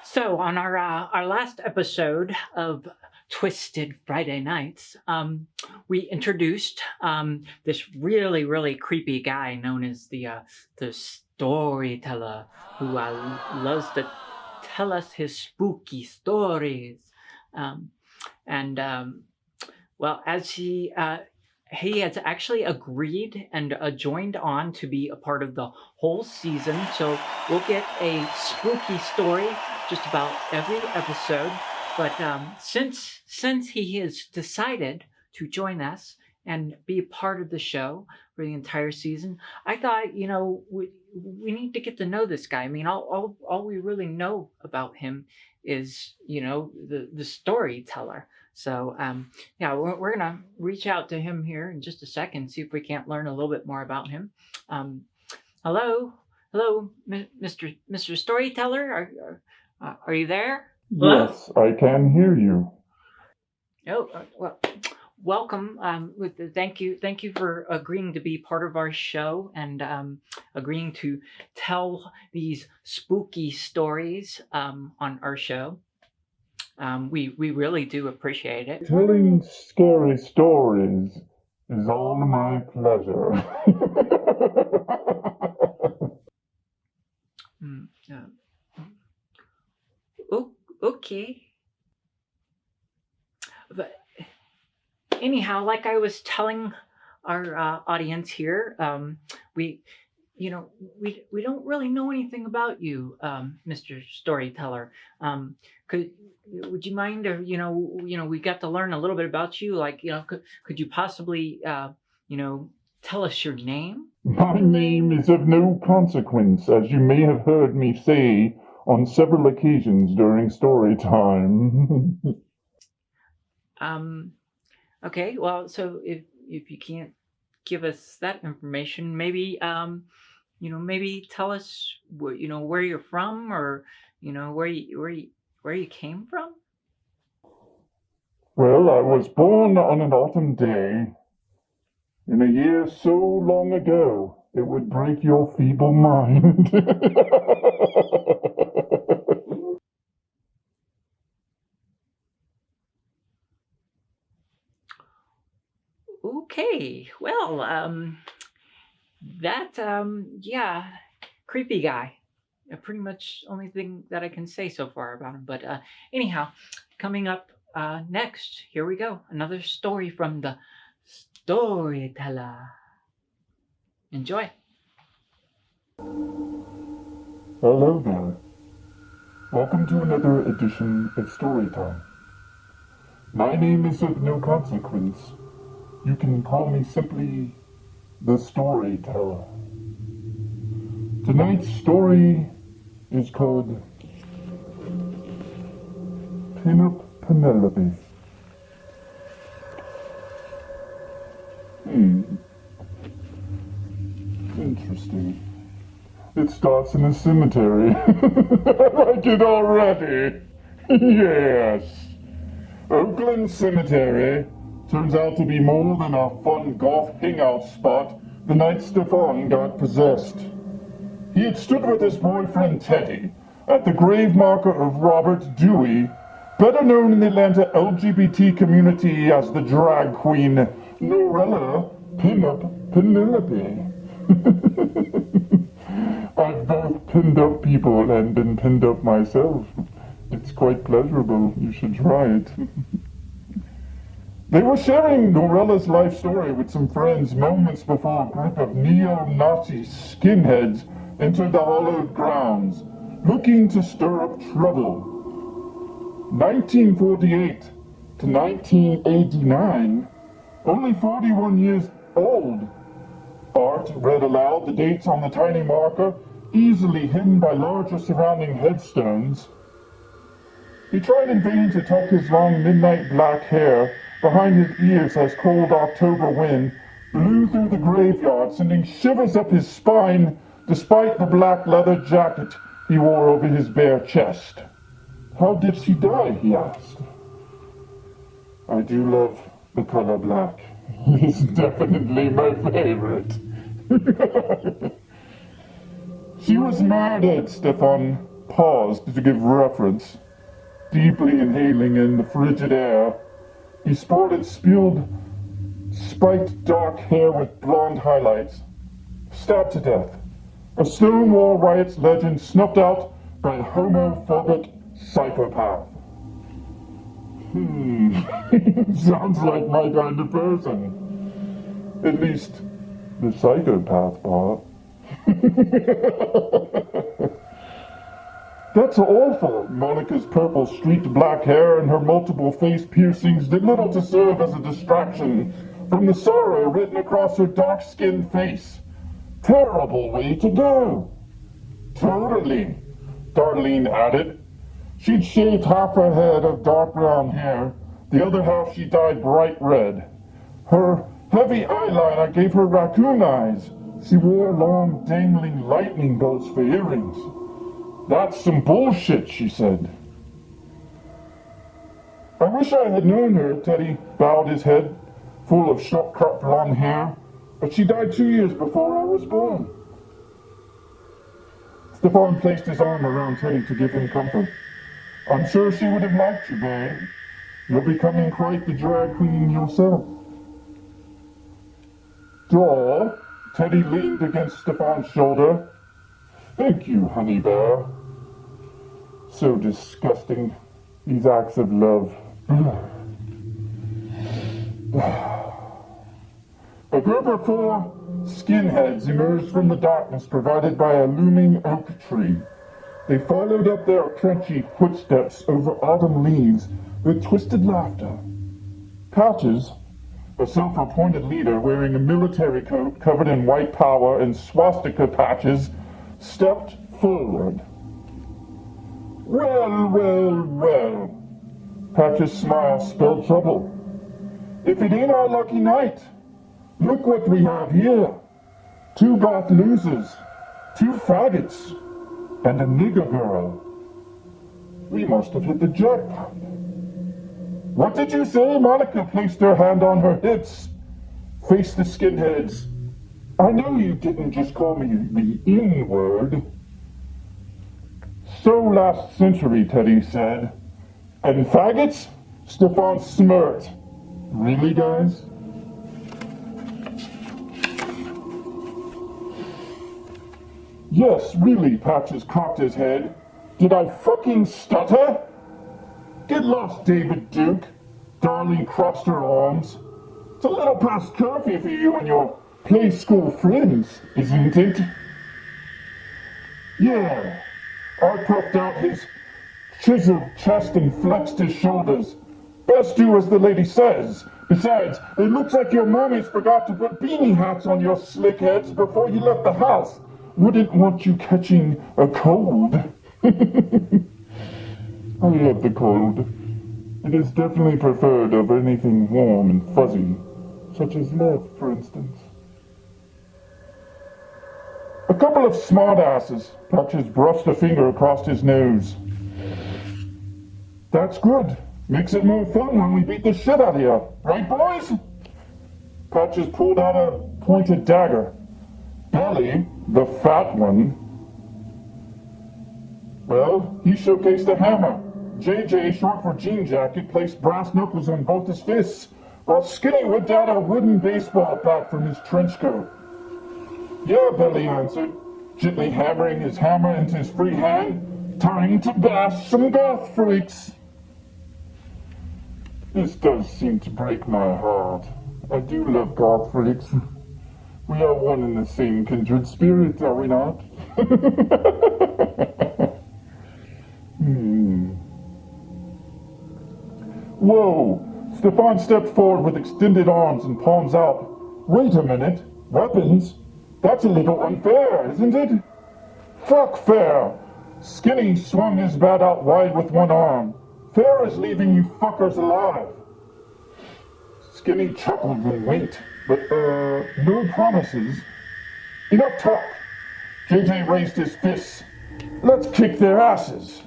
So on our last episode of Twisted Friday Nights, we introduced this really creepy guy known as the storyteller, who loves to tell us his spooky stories. Well, as he has actually agreed and joined on to be a part of the whole season. So we'll get a spooky story just about every episode. But since he has decided to join us and be a part of the show for the entire season, I thought, we need to get to know this guy. I mean, all we really know about him is, the storyteller. So, we're going to reach out to him here in just a second, see if we can't learn a little bit more about him. Hello, Mr. Storyteller, are you there? Yes, I can hear you. Oh, well, welcome. Thank you for agreeing to be part of our show and agreeing to tell these spooky stories on our show. We really do appreciate it. Telling scary stories is all my pleasure. Okay. But anyhow, like I was telling our audience here, we don't really know anything about you, Mr. Storyteller. Would you mind, we got to learn a little bit about you. Like, could you possibly, tell us your name? My name is of no consequence, as you may have heard me say on several occasions during story time. Okay, well, so if you can't give us that information, maybe maybe tell us where you're from, or where you came from. Well, I was born on an autumn day in a year so long ago it would break your feeble mind. Okay, well, creepy guy. Pretty much only thing that I can say so far about him. But anyhow, coming up next, here we go. Another story from the storyteller. Enjoy. Hello there. Welcome to another edition of Storytime. My name is of no consequence. You can call me simply the Storyteller. Tonight's story is called Pinup Penelope. Interesting. It starts in a cemetery. I like it already. Yes. Oakland Cemetery turns out to be more than a fun golf hangout spot the night Stefan got possessed. He had stood with his boyfriend Teddy at the grave marker of Robert Dewey, better known in the Atlanta LGBT community as the drag queen Norella Pinup Penelope. I've both pinned up people and been pinned up myself. It's quite pleasurable. You should try it. They were sharing Norella's life story with some friends moments before a group of neo-Nazi skinheads entered the hallowed grounds, looking to stir up trouble. 1948 to 1989, only 41 years old. Art read aloud the dates on the tiny marker, easily hidden by larger surrounding headstones. He tried in vain to tuck his long midnight black hair behind his ears as cold October wind blew through the graveyard, sending shivers up his spine despite the black leather jacket he wore over his bare chest. How did she die, he asked. I do love the color black. It's definitely my favorite. She was murdered, Stefan paused to give reference, deeply inhaling in the frigid air. He sported spiked dark hair with blonde highlights. Stabbed to death. A Stonewall Riots legend snuffed out by a homophobic psychopath. Sounds like my kind of person. At least the psychopath part. That's awful. Monica's purple streaked black hair and her multiple face piercings did little to serve as a distraction from the sorrow written across her dark-skinned face. Terrible way to go. Totally, Darlene added. She'd shaved half her head of dark brown hair. The other half she dyed bright red. Her heavy eyeliner gave her raccoon eyes. She wore long, dangling lightning bolts for earrings. That's some bullshit, she said. I wish I had known her, Teddy bowed his head, full of short-cut blonde hair, but she died 2 years before I was born. Stefan placed his arm around Teddy to give him comfort. I'm sure she would have liked you, babe. You're becoming quite the drag queen yourself. Daw, Teddy leaned against Stefan's shoulder. Thank you, honey bear. So disgusting, these acts of love. A group of 4 skinheads emerged from the darkness provided by a looming oak tree. They followed up their crunchy footsteps over autumn leaves with twisted laughter. Patches, a self-appointed leader wearing a military coat covered in white power and swastika patches, stepped forward. Well. Patches' smile spelled trouble. If it ain't our lucky night, look what we have here. 2 goth losers, 2 faggots, and a nigger girl. We must have hit the jackpot. What did you say? Monica placed her hand on her hips, faced the skinheads. I know you didn't just call me the N-word. So last century, Teddy said. And faggots? Stefan smirked. Really, guys? Yes, really, Patches cocked his head. Did I fucking stutter? Get lost, David Duke. Darlene crossed her arms. It's a little past curfew for you and your play school friends, isn't it? Yeah. Art puffed out his chiseled chest and flexed his shoulders. Best do as the lady says. Besides, it looks like your mommies forgot to put beanie hats on your slick heads before you left the house. Wouldn't want you catching a cold. I love the cold. It is definitely preferred over anything warm and fuzzy, such as love, for instance. A couple of smartasses. Patches brushed a finger across his nose. That's good. Makes it more fun when we beat the shit out of you. Right, boys? Patches pulled out a pointed dagger. Belly, the fat one, well, he showcased a hammer. JJ, short for jean jacket, placed brass knuckles on both his fists, while Skinny whipped out a wooden baseball bat from his trench coat. Yeah, Belly answered, gently hammering his hammer into his free hand. Time to bash some goth freaks. This does seem to break my heart. I do love goth freaks. We are one and the same kindred spirit, are we not? Whoa! Stefan stepped forward with extended arms and palms out. Wait a minute. Weapons? That's a little unfair, isn't it? Fuck fair! Skinny swung his bat out wide with one arm. Fair is leaving you fuckers alive. Skinny chuckled and winked. But, no promises. Enough talk. JJ raised his fists. Let's kick their asses.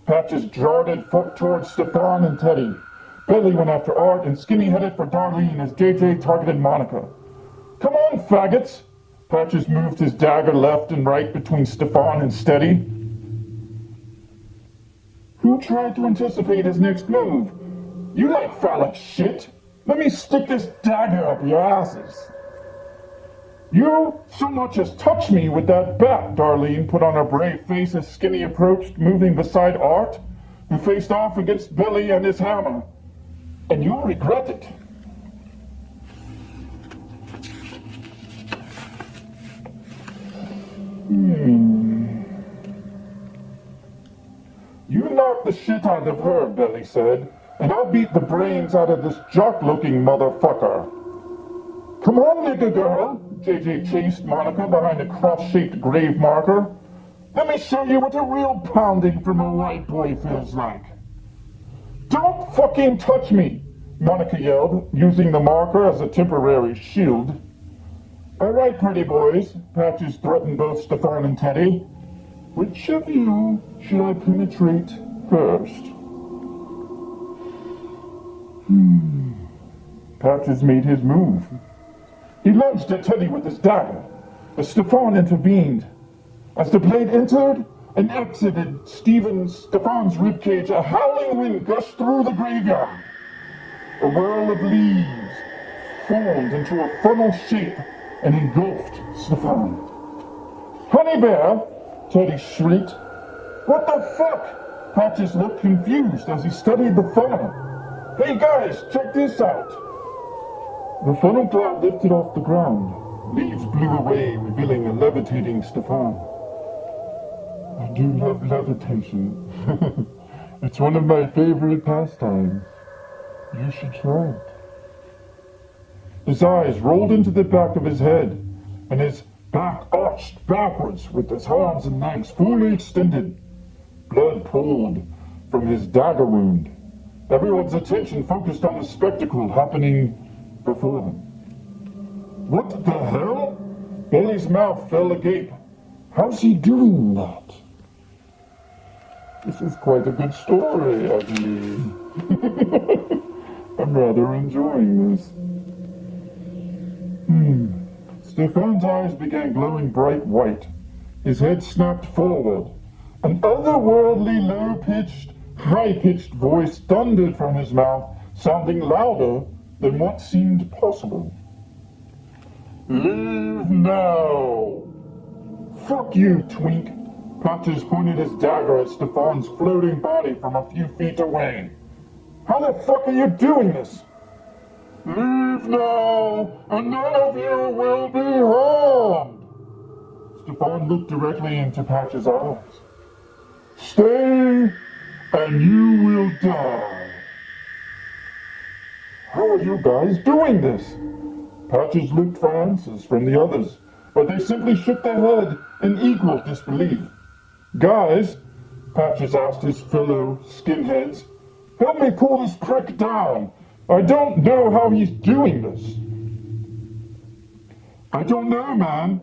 Patches darted towards Stefan and Teddy. Belly went after Art, and Skinny headed for Darlene as JJ targeted Monica. Come on, faggots. Patches moved his dagger left and right between Stefan and Steady. Who tried to anticipate his next move? You like phallic shit? Let me stick this dagger up your asses. You so much as touch me with that bat, Darlene put on a brave face as Skinny approached, moving beside Art, who faced off against Billy and his hammer. And you'll regret it. You knock the shit out of her, Billy said, and I'll beat the brains out of this jock-looking motherfucker. Come on, nigga girl, JJ chased Monica behind a cross-shaped grave marker. Let me show you what a real pounding from a white boy feels like. Don't fucking touch me, Monica yelled, using the marker as a temporary shield. All right, pretty boys, Patches threatened both Stefan and Teddy. Which of you should I penetrate first? Patches made his move. He lunged at Teddy with his dagger, but Stefan intervened. As the blade entered and exited Stefan's ribcage, a howling wind gushed through the graveyard. A whirl of leaves formed into a funnel shape and engulfed Stefan. Honey Bear! Teddy shrieked. What the fuck? Patches looked confused as he studied the funnel. Hey guys, check this out. The funnel cloud lifted off the ground. Leaves blew away, revealing a levitating Stefan. I do love levitation. It's one of my favorite pastimes. You should try it. His eyes rolled into the back of his head, and his back arched backwards with his arms and legs fully extended. Blood pooled from his dagger wound. Everyone's attention focused on the spectacle happening before them. What the hell? Billy's mouth fell agape. How's he doing that? This is quite a good story, I believe. I'm rather enjoying this. Stefan's eyes began glowing bright white. His head snapped forward. An otherworldly, low-pitched, high-pitched voice thundered from his mouth, sounding louder than what seemed possible. Leave now! Fuck you, twink! Patches pointed his dagger at Stefan's floating body from a few feet away. How the fuck are you doing this? Leave now, and none of you will be harmed! Stefan looked directly into Patches' eyes. Stay, and you will die. How are you guys doing this? Patches looked for answers from the others, but they simply shook their head in equal disbelief. Guys, Patches asked his fellow skinheads, help me pull this prick down. I don't know how he's doing this. I don't know, man.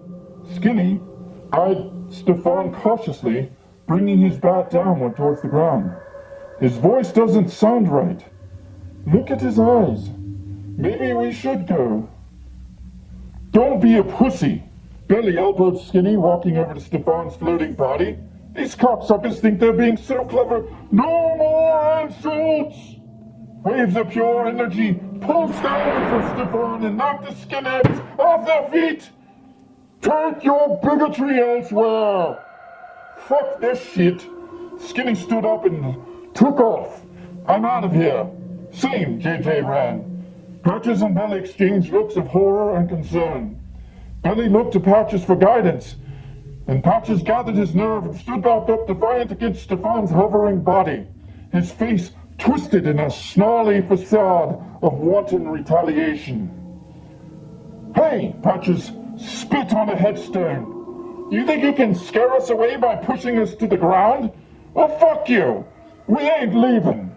Skinny eyed Stefan cautiously, bringing his bat downward towards the ground. His voice doesn't sound right. Look at his eyes. Maybe we should go. Don't be a pussy. Billy elbowed Skinny, walking over to Stefan's floating body. These cocksuckers think they're being so clever. No more insults! Waves of pure energy pulsed down from Stefan and knocked the skinheads off their feet. Take your bigotry elsewhere. Fuck this shit. Skinny stood up and took off. I'm out of here. Same, JJ ran. Patches and Billy exchanged looks of horror and concern. Billy looked to Patches for guidance, and Patches gathered his nerve and stood back up defiant against Stefan's hovering body, his face twisted in a snarly facade of wanton retaliation. Hey, Patches spit on a headstone. You think you can scare us away by pushing us to the ground? Well, fuck you. We ain't leaving.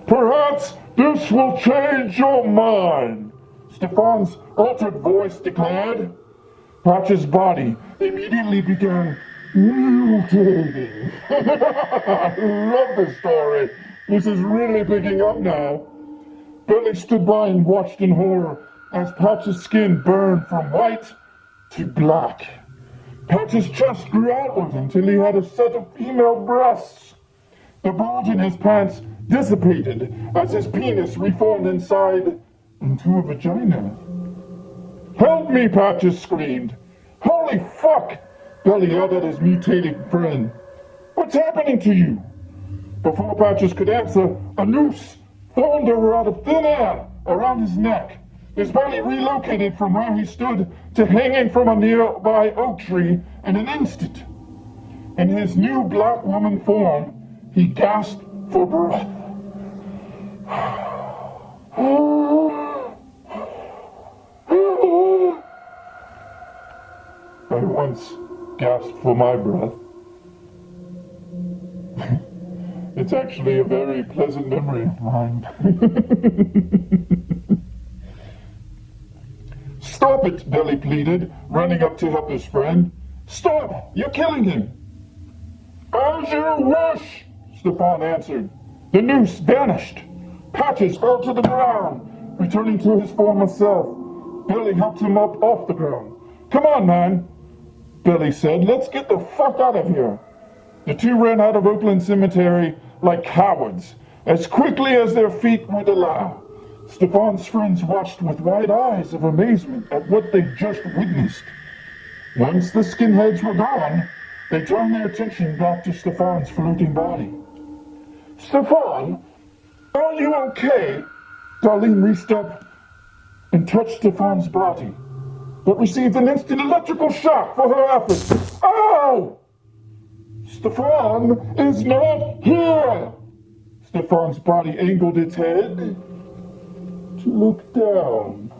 Perhaps this will change your mind, Stefan's altered voice declared. Patches' body immediately began mutating. I love this story. This is really picking up now. Billy stood by and watched in horror as Patches' skin burned from white to black. Patch's chest grew outward until he had a set of female breasts. The bulge in his pants dissipated as his penis reformed inside into a vagina. "Help me!" Patches screamed. "Holy fuck!" Billy yelled at his mutated friend. "What's happening to you?" Before Patches could answer, a noose formed out of thin air around his neck. His body relocated from where he stood to hanging from a nearby oak tree in an instant. In his new black woman form, he gasped for breath. I once gasped for my breath. It's actually a very pleasant memory of mine. "Stop it," Billy pleaded, running up to help his friend. "Stop! You're killing him!" "As you wish," Stefan answered. The noose vanished. Patches fell to the ground, returning to his former self. Billy helped him up off the ground. "Come on, man," Billy said. "Let's get the fuck out of here." The two ran out of Oakland Cemetery like cowards, as quickly as their feet would allow. Stefan's friends watched with wide eyes of amazement at what they just witnessed. Once the skinheads were gone, they turned their attention back to Stefan's floating body. "Stefan, are you okay?" Darlene reached up and touched Stefan's body, but received an instant electrical shock for her efforts. "Ow! Stefan is not here!" Stefan's body angled its head to look down.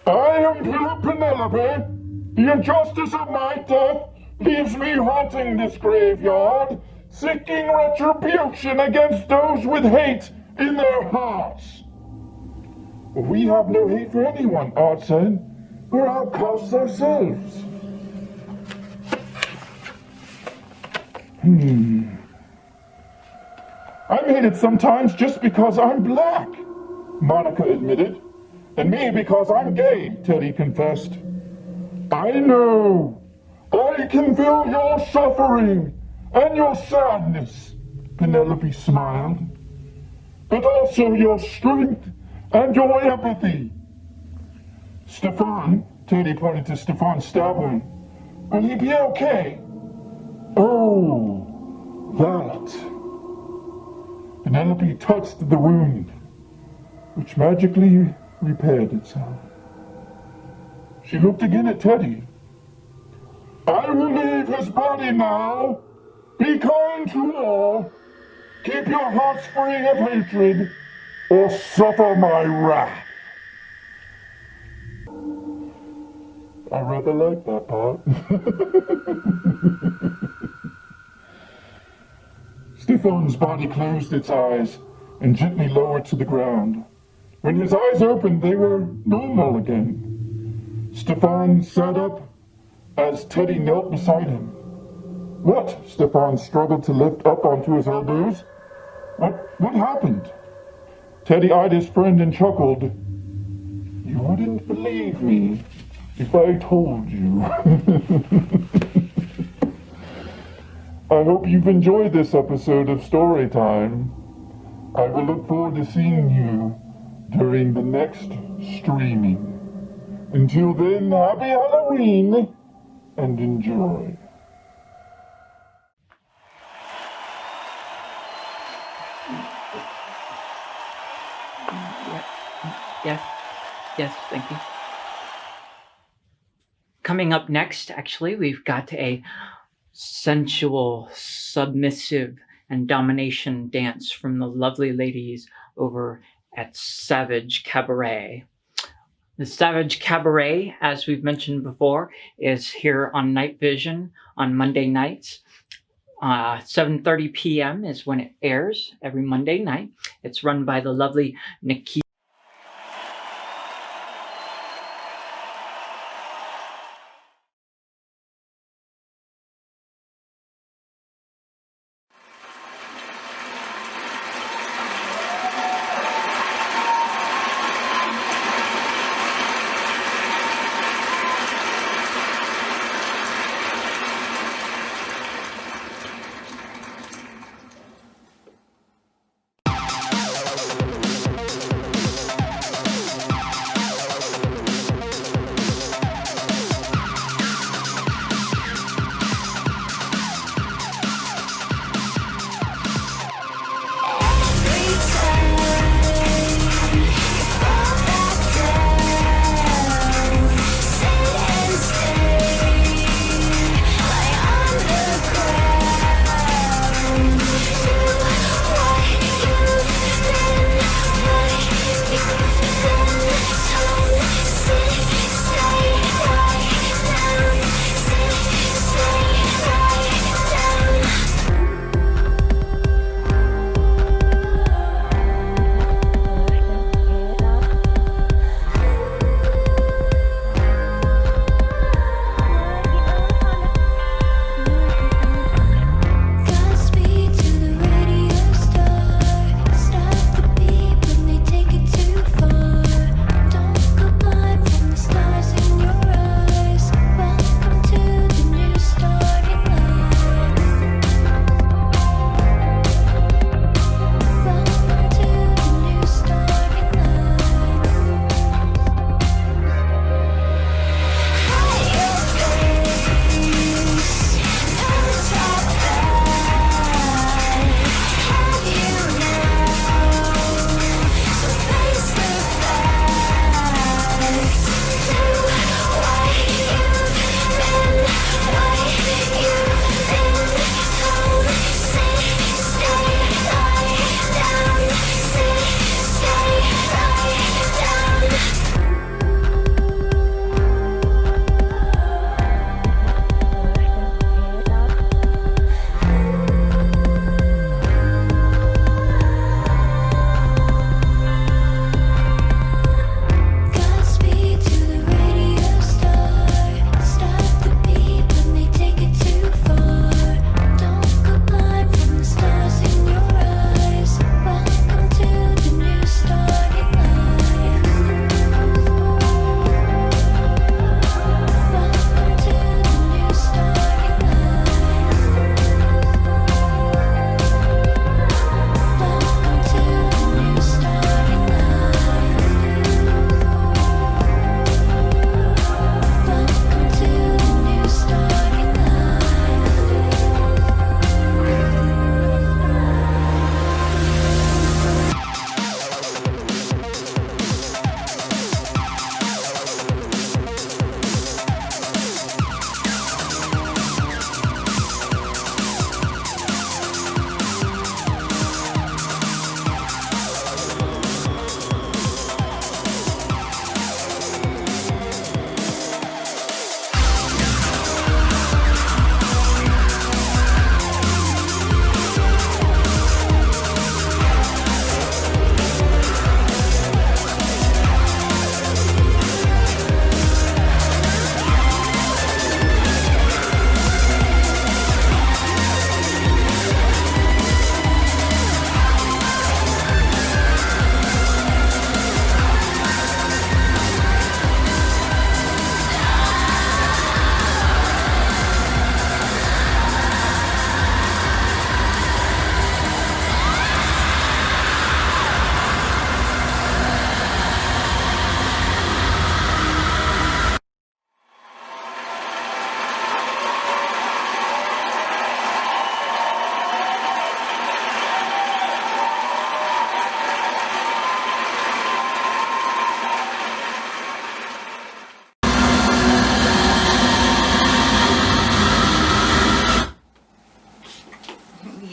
"I am Philip Penelope. The injustice of my death leaves me haunting this graveyard, seeking retribution against those with hate in their hearts." "We have no hate for anyone," Art said. "We're outcasts ourselves." "I'm hated sometimes just because I'm black," Monica admitted. "And me because I'm gay," Teddy confessed. "I know. I can feel your suffering and your sadness," Penelope smiled. "But also your strength and your empathy." "Stefan," Teddy pointed to Stefan's stab wound. "Will he be okay?" "Oh, that." Penelope touched the wound, which magically repaired itself. She looked again at Teddy. "I will leave his body now. Be kind to all. Keep your hearts free of hatred, or suffer my wrath." I rather like that part. Stefan's body closed its eyes and gently lowered to the ground. When his eyes opened, they were normal again. Stefan sat up as Teddy knelt beside him. "What?" Stefan struggled to lift up onto his elbows. What happened?" Teddy eyed his friend and chuckled. "You wouldn't believe me if I told you." I hope you've enjoyed this episode of Storytime. I will look forward to seeing you during the next streaming. Until then, happy Halloween and enjoy. Yes, thank you. Coming up next, actually, we've got a sensual, submissive, and domination dance from the lovely ladies over at Savage Cabaret. The Savage Cabaret, as we've mentioned before, is here on Night Vision on Monday nights. 7:30 p.m. is when it airs every Monday night. It's run by the lovely Nikki.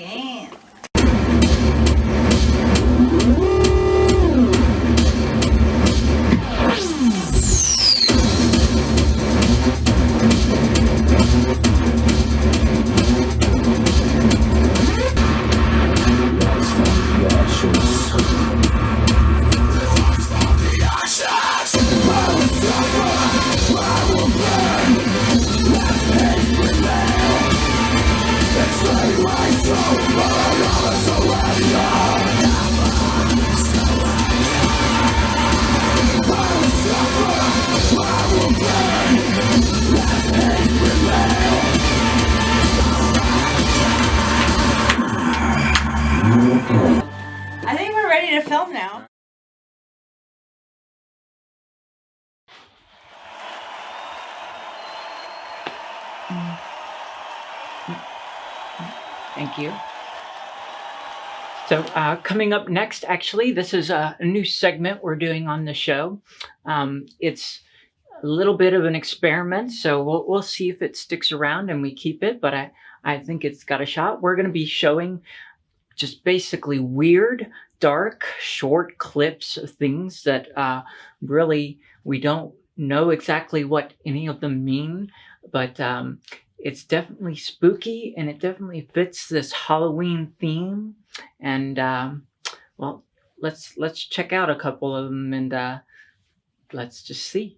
Yeah. I think we're ready to film now. Thank you. So coming up next, actually, this is a new segment we're doing on the show. It's a little bit of an experiment, so we'll see if it sticks around and we keep it, but I think it's got a shot. We're going to be showing just basically weird, dark, short clips of things that really we don't know exactly what any of them mean, but it's definitely spooky and it definitely fits this Halloween theme. And well, let's check out a couple of them and let's just see.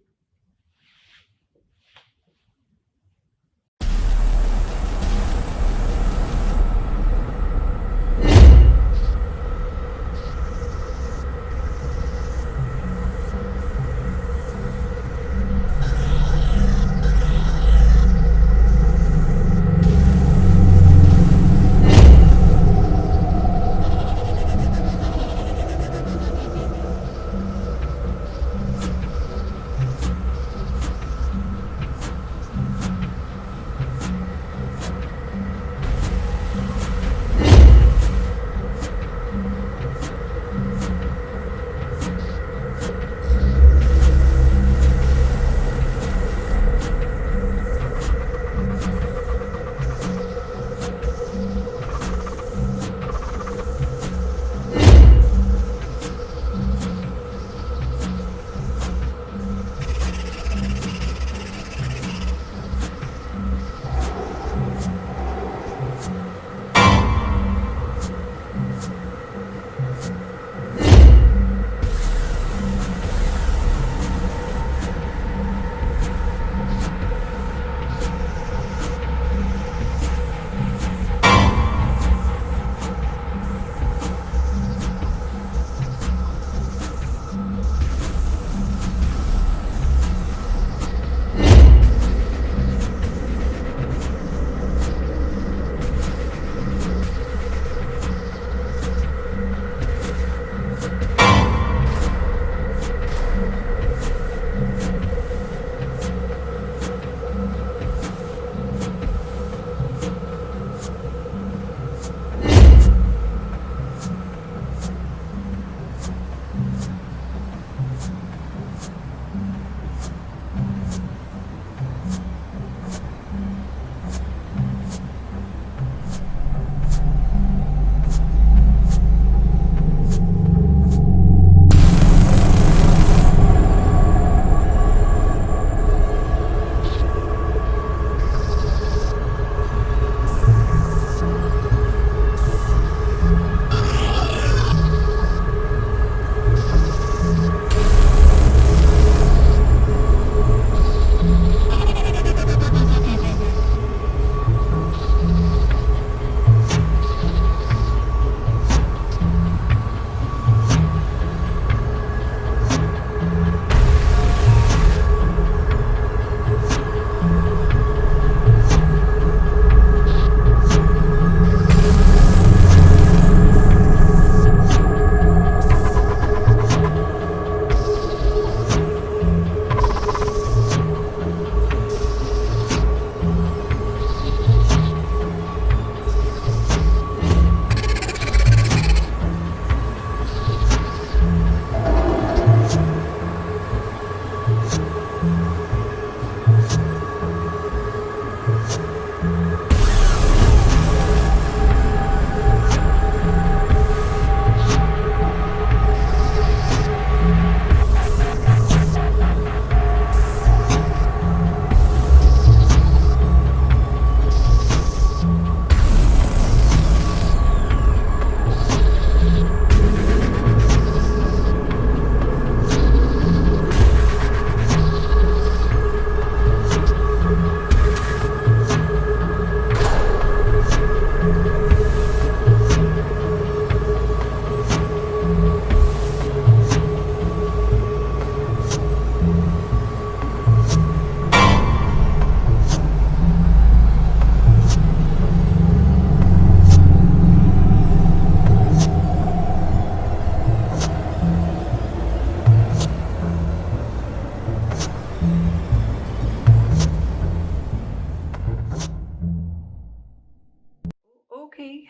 Okay.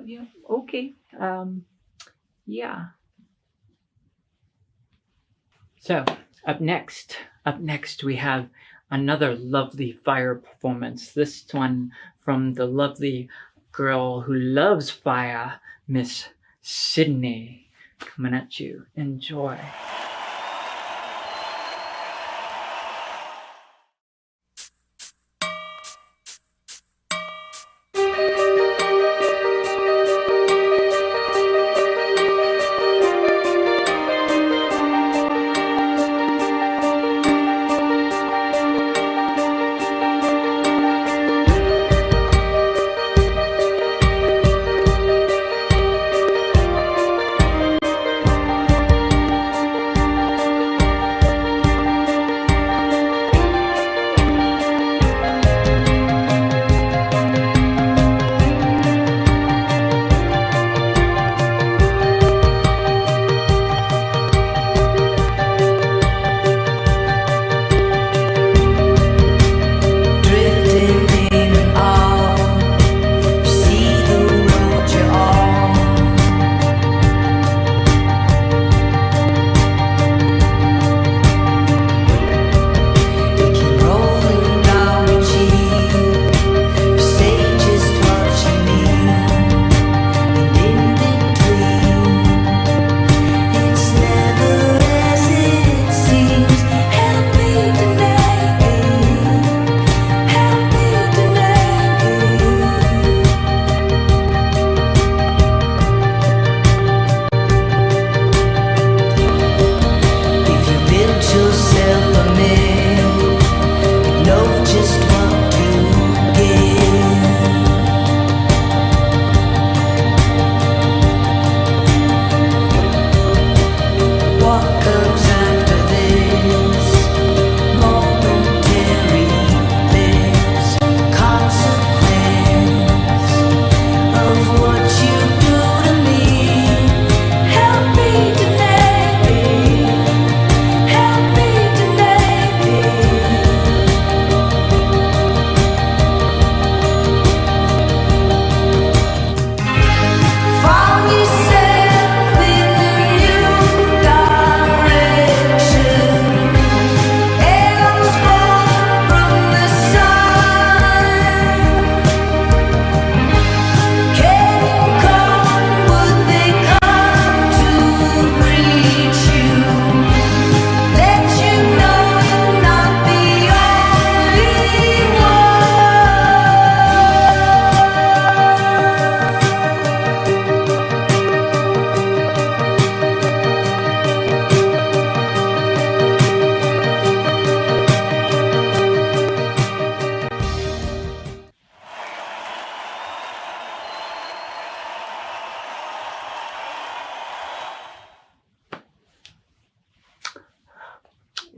Yeah. Okay. Yeah. So up next we have another lovely fire performance. This one from the lovely girl who loves fire, Miss Sydney, coming at you. Enjoy.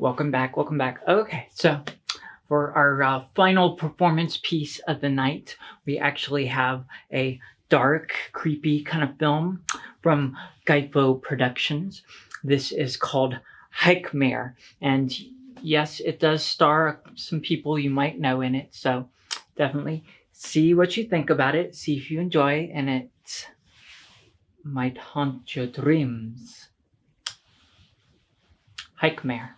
Welcome back. Okay, so for our final performance piece of the night, we actually have a dark, creepy kind of film from Gypo Productions. This is called Hikemare, and yes, it does star some people you might know in it, so definitely see what you think about it, see if you enjoy, and it might haunt your dreams. Hikemare.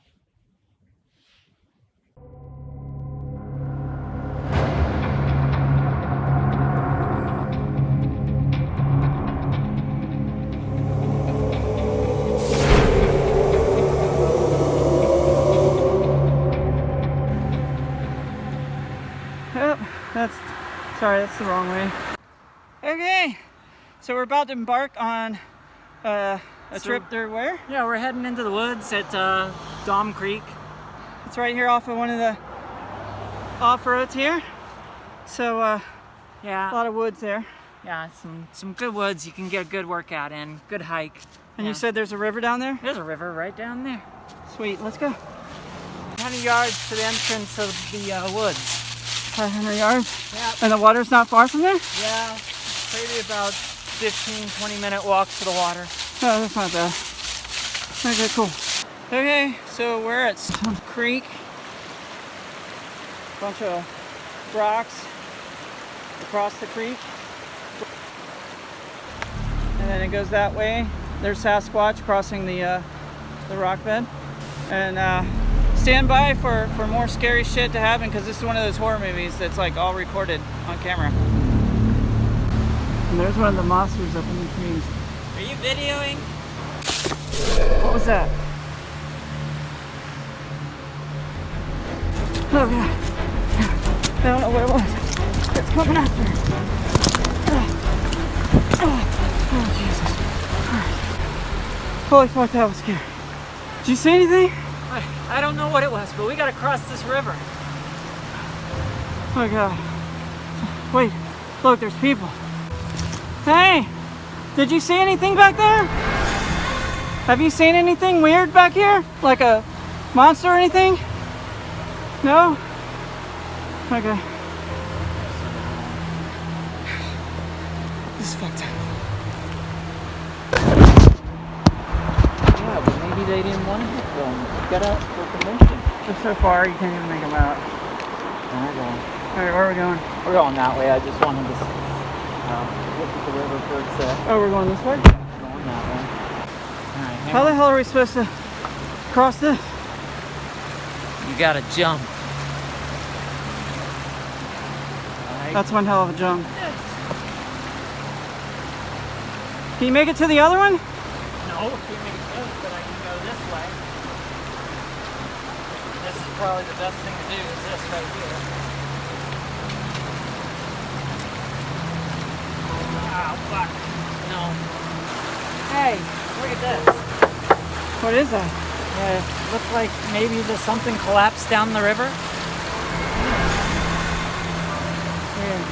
That's the wrong way. Okay, so we're about to embark on a trip through where? Yeah, we're heading into the woods at Dom Creek. It's right here off of one of the off-roads here. So a Yeah, lot of woods there. yeah, some good woods. You can get a good workout in, good hike. And Yeah. you said there's a river down there? There's a river right down there. Sweet, let's go. 100 yards to the entrance of the woods. 500 yards? Yeah. And the water's not far from there? Yeah, maybe about 15-20-minute walk to the water. Oh, that's not bad. Okay, cool. Okay, so we're at Stone Creek. Bunch of rocks across the creek. then it goes that way. There's Sasquatch crossing the rock bed. And stand by for more scary shit to happen, because this is one of those horror movies that's like all recorded on camera. And there's one of the monsters up in the trees. Are you videoing? What was that? Oh god. I don't know what it was. It's coming after. Oh Jesus. Holy fuck, that was scary. Did you see anything? I don't know what it was, but we gotta cross this river. Oh god. Wait, look, there's people. Hey! Did you see anything back there? Have you seen anything weird back here? Like a monster or anything? No? Okay. This is fucked up. Yeah, but maybe they didn't want to hit them. Get out for permission. They're so far, you can't even make them out. Alright, Alright, where are we going? we're going that way. I just wanted to look at the river first. Oh, we're going this way? Going that way. Alright, How the hell are we supposed to cross this? You gotta jump. That's one hell of a jump. Can you make it to the other one? No, can't make it close, but I can go this way. This is probably the best thing to do, is this right here. Oh, fuck. No. Hey, look at this. What is that? Looks like maybe something collapsed down the river. Weird.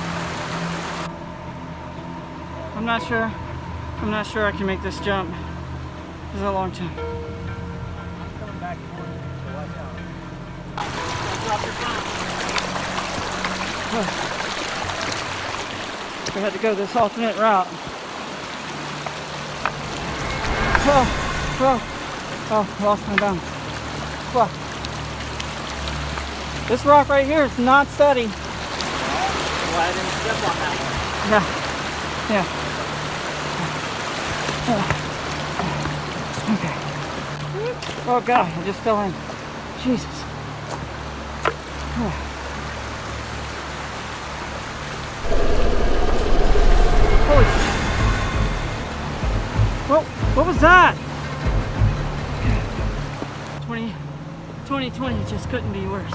I'm not sure. I'm not sure I can make this jump. This is a long jump. I'm coming back towards you, so watch out. Don't drop your phone. We had to go this alternate route. Oh, lost my balance. Fuck. This rock right here is not steady. Well, I didn't step on that one. Yeah. Okay. Oh god, I just fell in. Jesus. Holy shit. Whoa, what was that? 2020 just couldn't be worse.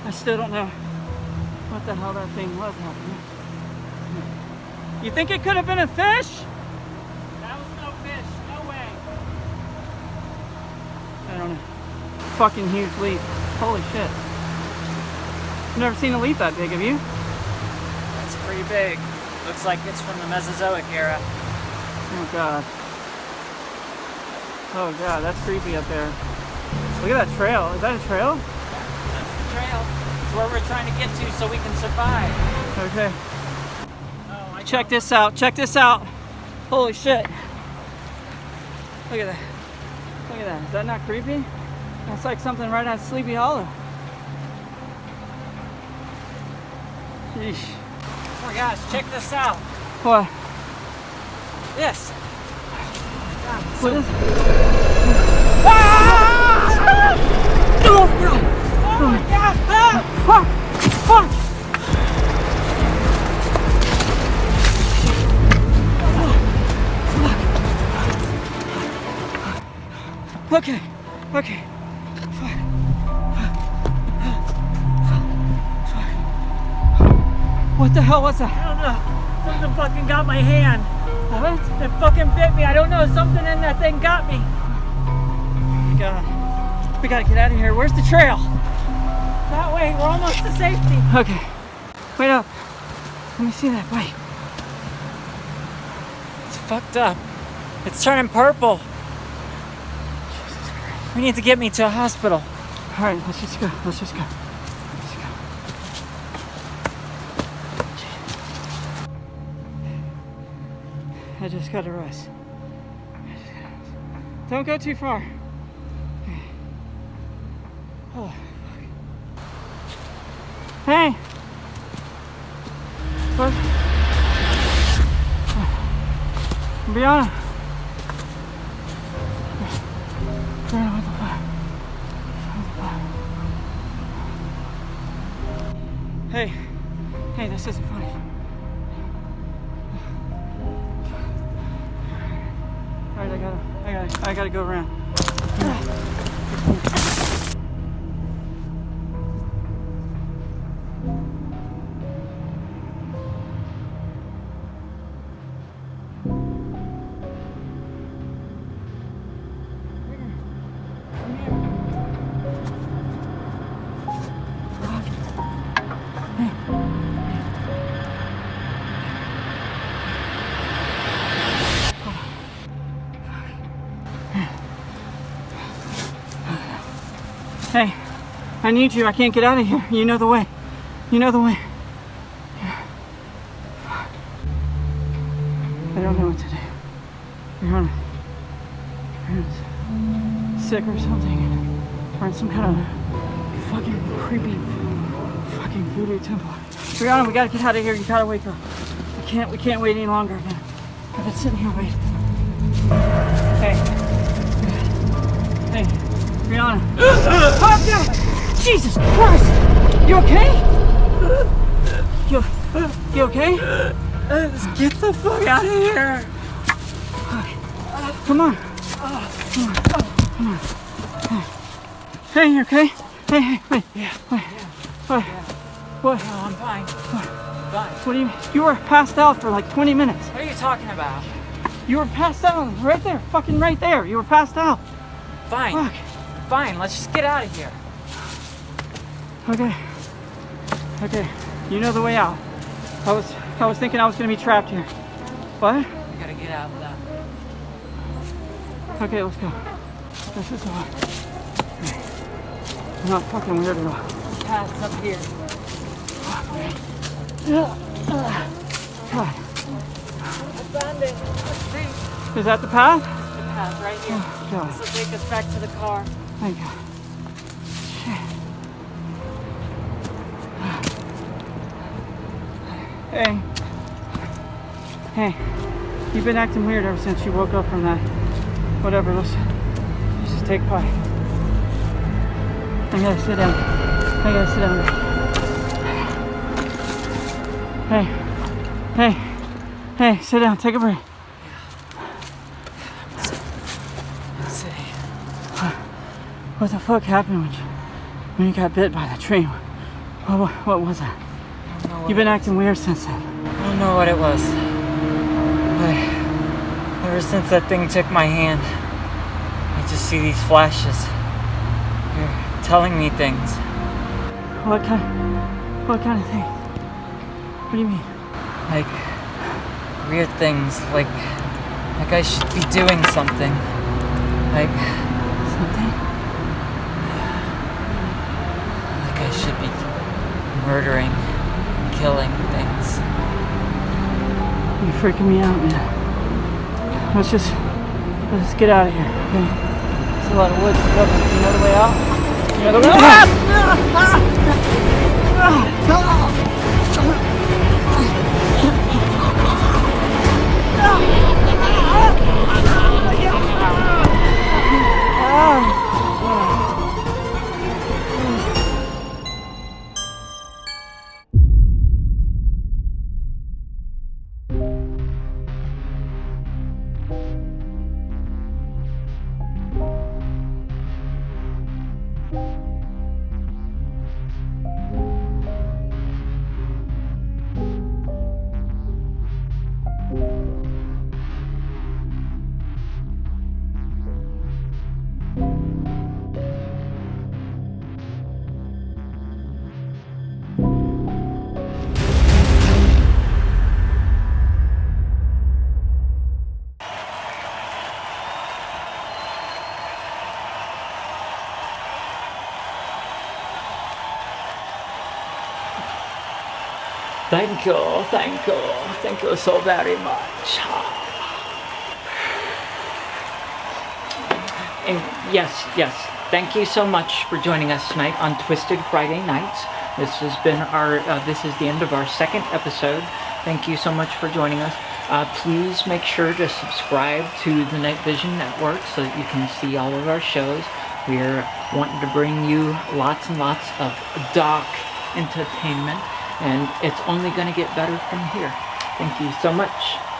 I still don't know what the hell that thing was happening. You think it could have been a fish? That was no fish, no way. I don't know. Fucking huge leaf. Holy shit. I've never seen a leaf that big, have you? That's pretty big. Looks like it's from the Mesozoic era. Oh god. Oh god, that's creepy up there. Look at that trail. Is that a trail? That's the trail. It's where we're trying to get to so we can survive. Okay. Oh, I Check this out. Check this out. Holy shit. Look at that. Look at that. Is that not creepy? That's like something right out of Sleepy Hollow. Sheesh. Oh my gosh, check this out. What? This. What is it? Oh my god! Ah! Fuck! Fuck! Okay. Okay. What the hell was that? I don't know. Something fucking got my hand. What? It fucking bit me. I don't know. Something in that thing got me. We gotta get out of here. Where's the trail? That way. We're almost to safety. Okay. Wait up. Let me see that. Wait. It's fucked up. It's turning purple. We need to get me to a hospital. All right, let's just go. Let's just go. Let's go. I just gotta rest. Don't go too far. Oh, fuck. Hey. What? Brianna. Brianna, what the fuck? Hey, hey, this isn't funny. All right, I gotta go around. Hey, I need you. I can't get out of here. You know the way. You know the way. I don't know what to do. You're sick or something. Or in some kind of fucking creepy fucking voodoo temple. Brianna, we gotta get out of here. You gotta wake up. We can't wait any longer. I've been sitting here waiting. Hey. Hey. Brianna. Oh, God. Jesus Christ! You okay? You okay? Let's get the fuck out of here. Come on. Come on. Hey, you okay? Hey, wait. Yeah. Wait. What? What? No, I'm fine. Fine. What do you mean? You were passed out for like 20 minutes. What are you talking about? You were passed out right there. Fucking right there. You were passed out. Fine. Fuck. Fine. Let's just get out of here. Okay. Okay. You know the way out. I was thinking I was gonna be trapped here. What? We gotta get out now. Okay, let's go. This is all. I'm not fucking weird at all. The path's up here. God. I found it. Let's see. Is that the path? The path right here. Oh, God. This will take us back to the car. Thank God. Shit. Hey. Hey. You've been acting weird ever since you woke up from that. Whatever, let's just take 5. I gotta sit down. Hey, sit down, take a break. Let's see. What the fuck happened when you got bit by the tree? What was that? I don't know what You've been acting weird since then. I don't know what it was. But ever since that thing took my hand, I just see these flashes. You're telling me things. What kind of thing? What do you mean? Like weird things, like I should be doing something. Like Something? like I should be murdering, killing things. You're freaking me out, man. Let's just get out of here, okay? There's a lot of woods to cover. You know the way out? You know the way out? Thank you so very much. And yes, thank you so much for joining us tonight on Twisted Friday Nights. This has been this is the end of our second episode. Thank you so much for joining us. Please make sure to subscribe to the Night Vision Network so that you can see all of our shows. We're wanting to bring you lots and lots of doc entertainment, and it's only going to get better from here. Thank you so much.